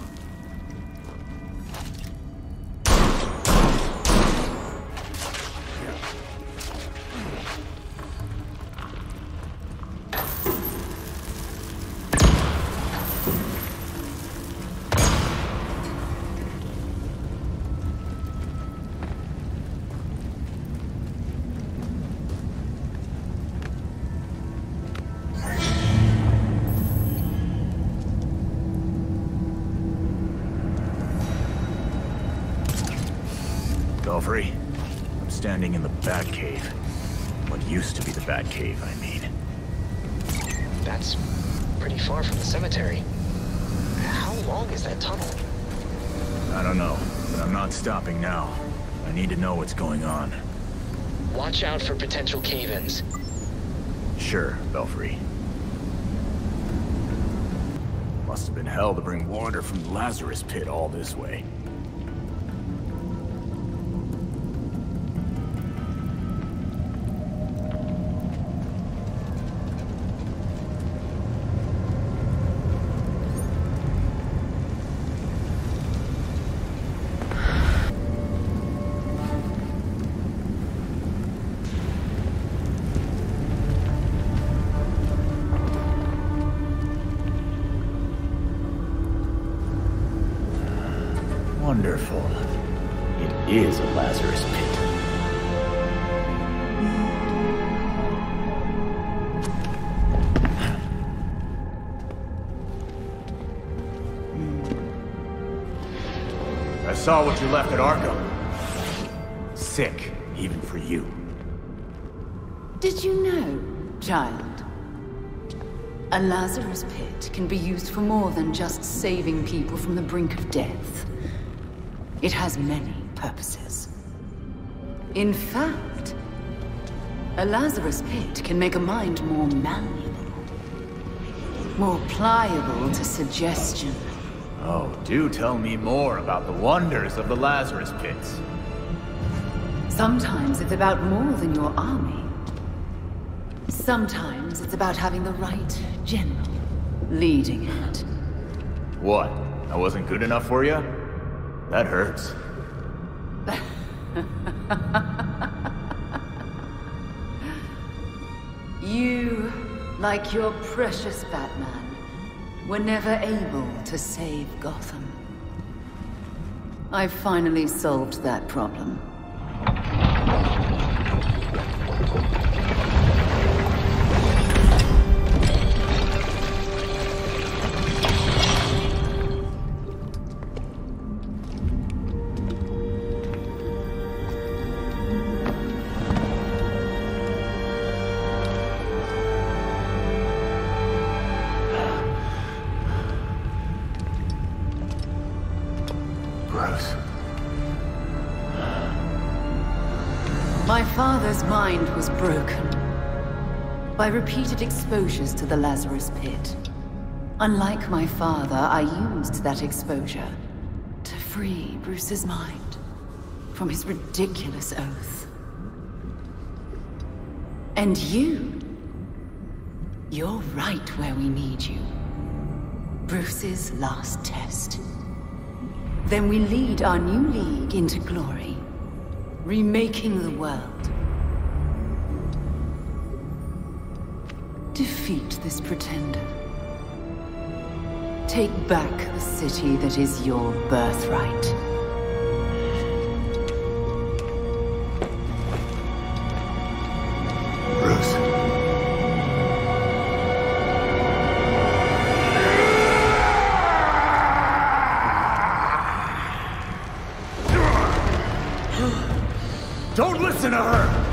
Belfry, I'm standing in the Batcave. What used to be the Batcave, I mean. That's pretty far from the cemetery. How long is that tunnel? I don't know, but I'm not stopping now. I need to know what's going on. Watch out for potential cave-ins. Sure, Belfry. Must have been hell to bring water from the Lazarus pit all this way. Wonderful. It is a Lazarus pit. I saw what you left at Arkham. sick, even for you. Did you know, child? A Lazarus pit can be used for more than just saving people from the brink of death. It has many purposes. In fact, a Lazarus pit can make a mind more malleable, more pliable to suggestion. Oh, do tell me more about the wonders of the Lazarus pits. Sometimes it's about more than your army. Sometimes it's about having the right general leading it. What? I wasn't good enough for you? That hurts. You, like your precious Batman, were never able to save Gotham. I've finally solved that problem. My father's mind was broken by repeated exposures to the Lazarus pit. Unlike my father, I used that exposure to free Bruce's mind from his ridiculous oath. And you're right where we need you. Bruce's last test. Then we lead our new league into glory. Remaking the world. Defeat this pretender. Take back the city that is your birthright. Bruce. Don't listen to her!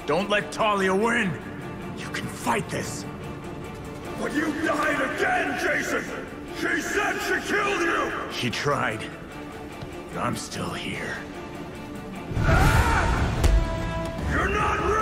Don't let Talia win! You can fight this! But you died again, Jason! She said she killed you! She tried. But I'm still here. You're not real!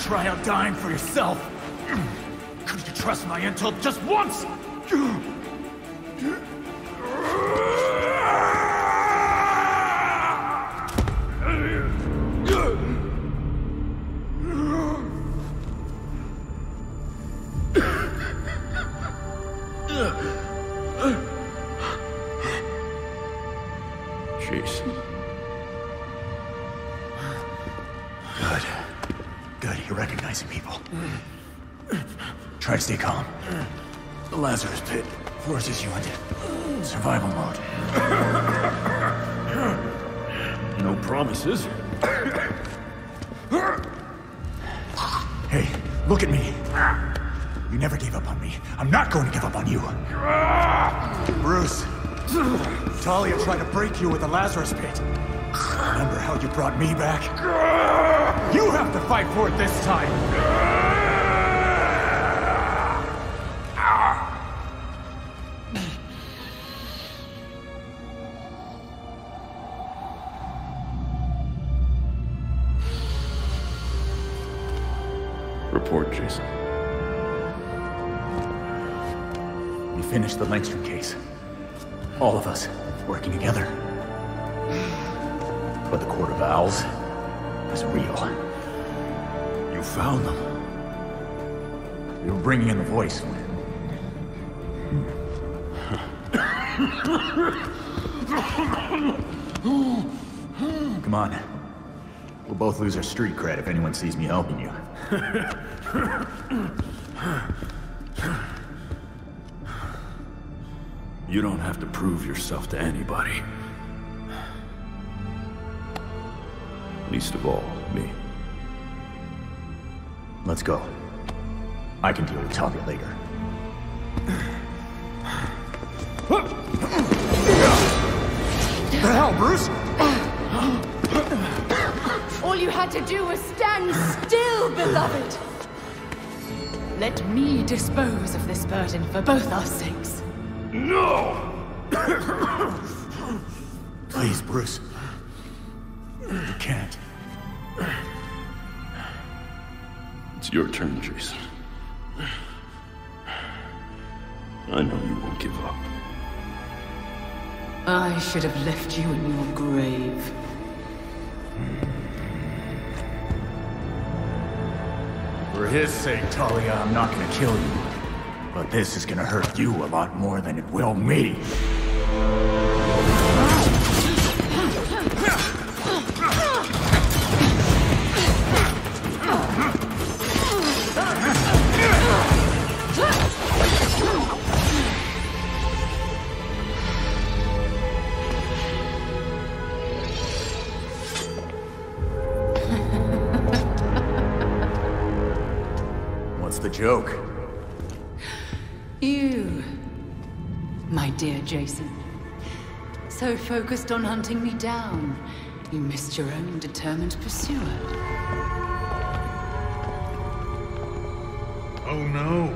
try out dying for yourself? Couldn't you trust my intel just once? Jason. Good, you're recognizing people. Try to stay calm. The Lazarus Pit forces you into survival mode. No promises. Hey, look at me. You never gave up on me. I'm not going to give up on you. Bruce, Talia tried to break you with the Lazarus Pit. Remember how you brought me back? You have to fight for it this time! Report, Jason. We finished the Langstrom case. All of us working together. But the Court of Owls is real. You found them. You were bringing in the voice. Come on. We'll both lose our street cred if anyone sees me helping you. You don't have to prove yourself to anybody. Least of all, me. Let's go. I can deal with Talia later. What the hell, Bruce? All you had to do was stand still, beloved! Let me dispose of this burden for both our sakes. No! Please, Bruce. You can't. It's your turn, Jason. I know you won't give up. I should have left you in your grave. For his sake, Talia, I'm not gonna kill you. But this is gonna hurt you a lot more than it will me. What's the joke? You, my dear Jason. So focused on hunting me down, you missed your own determined pursuer. Oh no.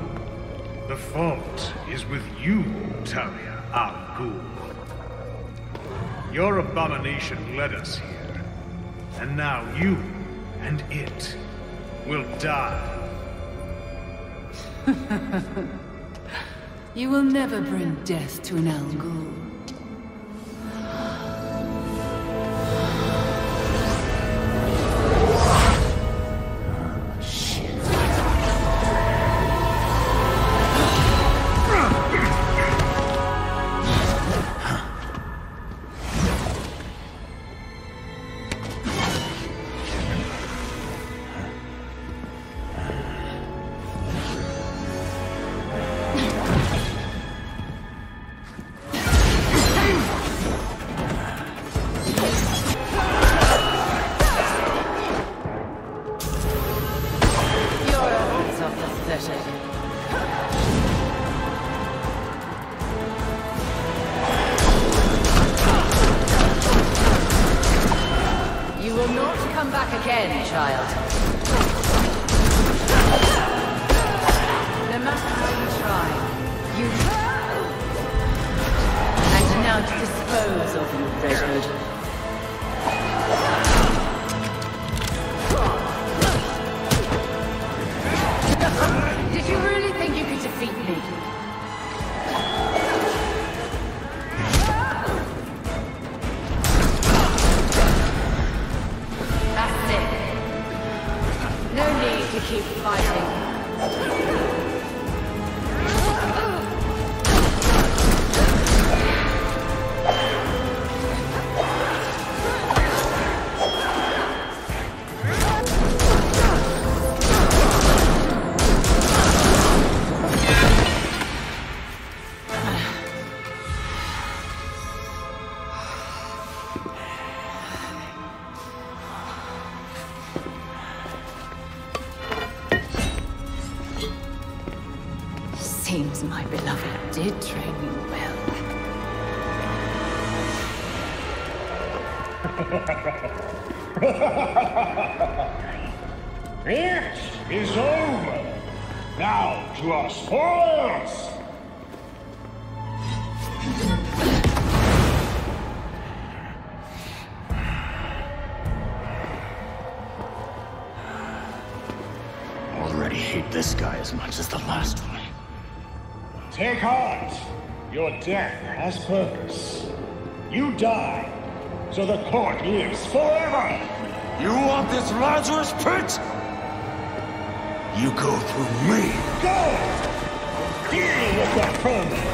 The fault is with you, Talia al Ghul. Your abomination led us here. And now you and it will die. You will never bring death to an Al Ghul. You will not come back again, child. No matter how you try, you... And now to dispose of you, Red Hood. defeat me. That's it. No need to keep fighting. Seems my beloved did train you well. It is over. Now to our spoils. Already hate this guy as much as the last one. Take heart. Your death has purpose. You die, so the court lives forever. You want this Lazarus pit? You go through me. Go! Deal with that vermin.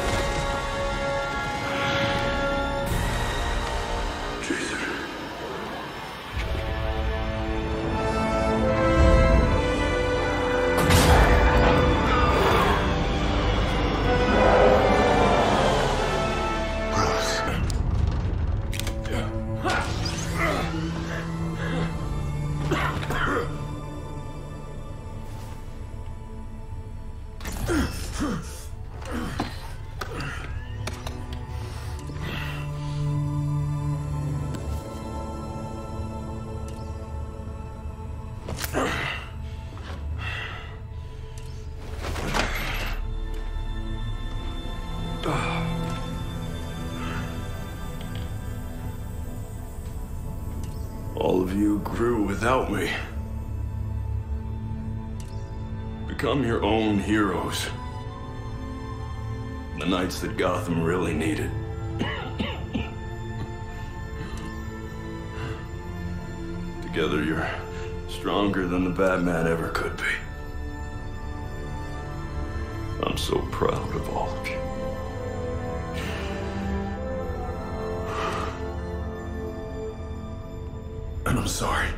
All of you grew without me. Become your own heroes. The knights that Gotham really needed. Together you're stronger than the Batman ever could be. I'm so proud of all of you. And I'm sorry.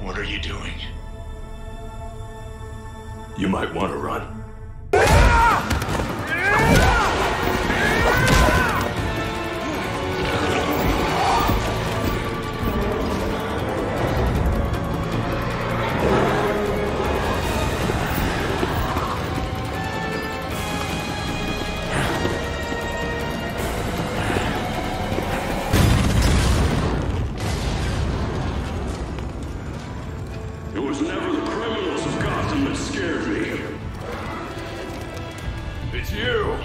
What are you doing? You might want to run. It was never the criminals of Gotham that scared me. It's you.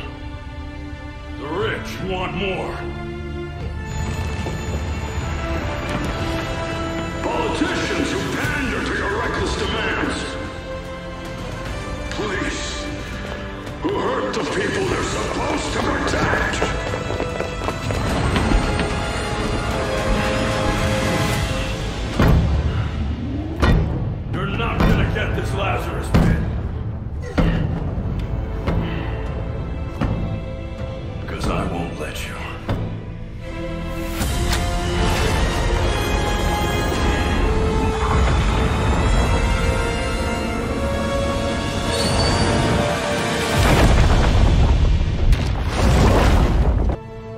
The rich want more. Politicians who pander to your reckless demands. Police who hurt the people they're supposed to protect. You're not gonna get this Lazarus pit. Because I won't let you.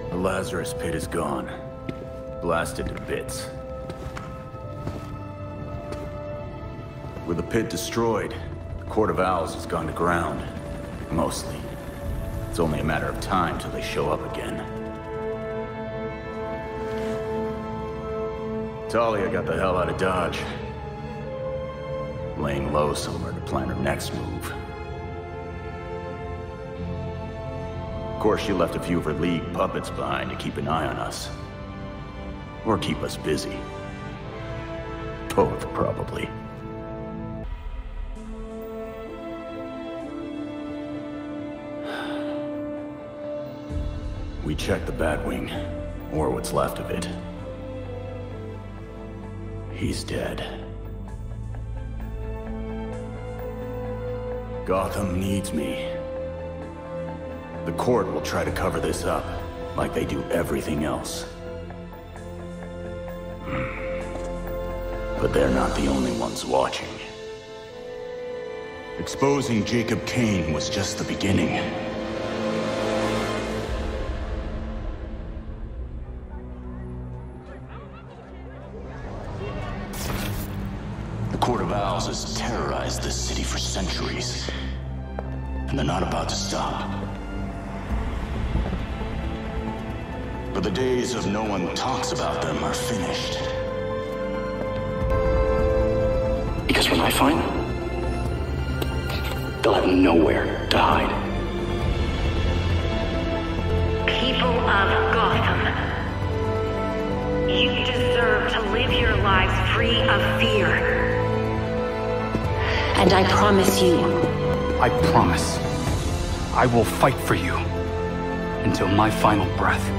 The Lazarus pit is gone. Blasted to bits. With the pit destroyed, the Court of Owls has gone to ground. Mostly. It's only a matter of time till they show up again. Talia got the hell out of Dodge. Laying low somewhere to plan her next move. Of course, she left a few of her League puppets behind to keep an eye on us. Or keep us busy. Both, probably. We checked the Batwing, or what's left of it. He's dead. Gotham needs me. The court will try to cover this up, like they do everything else. But they're not the only ones watching. Exposing Jacob Kane was just the beginning. The Court of Owls has terrorized this city for centuries, and they're not about to stop. But the days of no one talks about them are finished. Because when I find them, they'll have nowhere to hide. People of Gotham, you deserve to live your lives free of fear. And I promise you... I promise. I will fight for you until my final breath.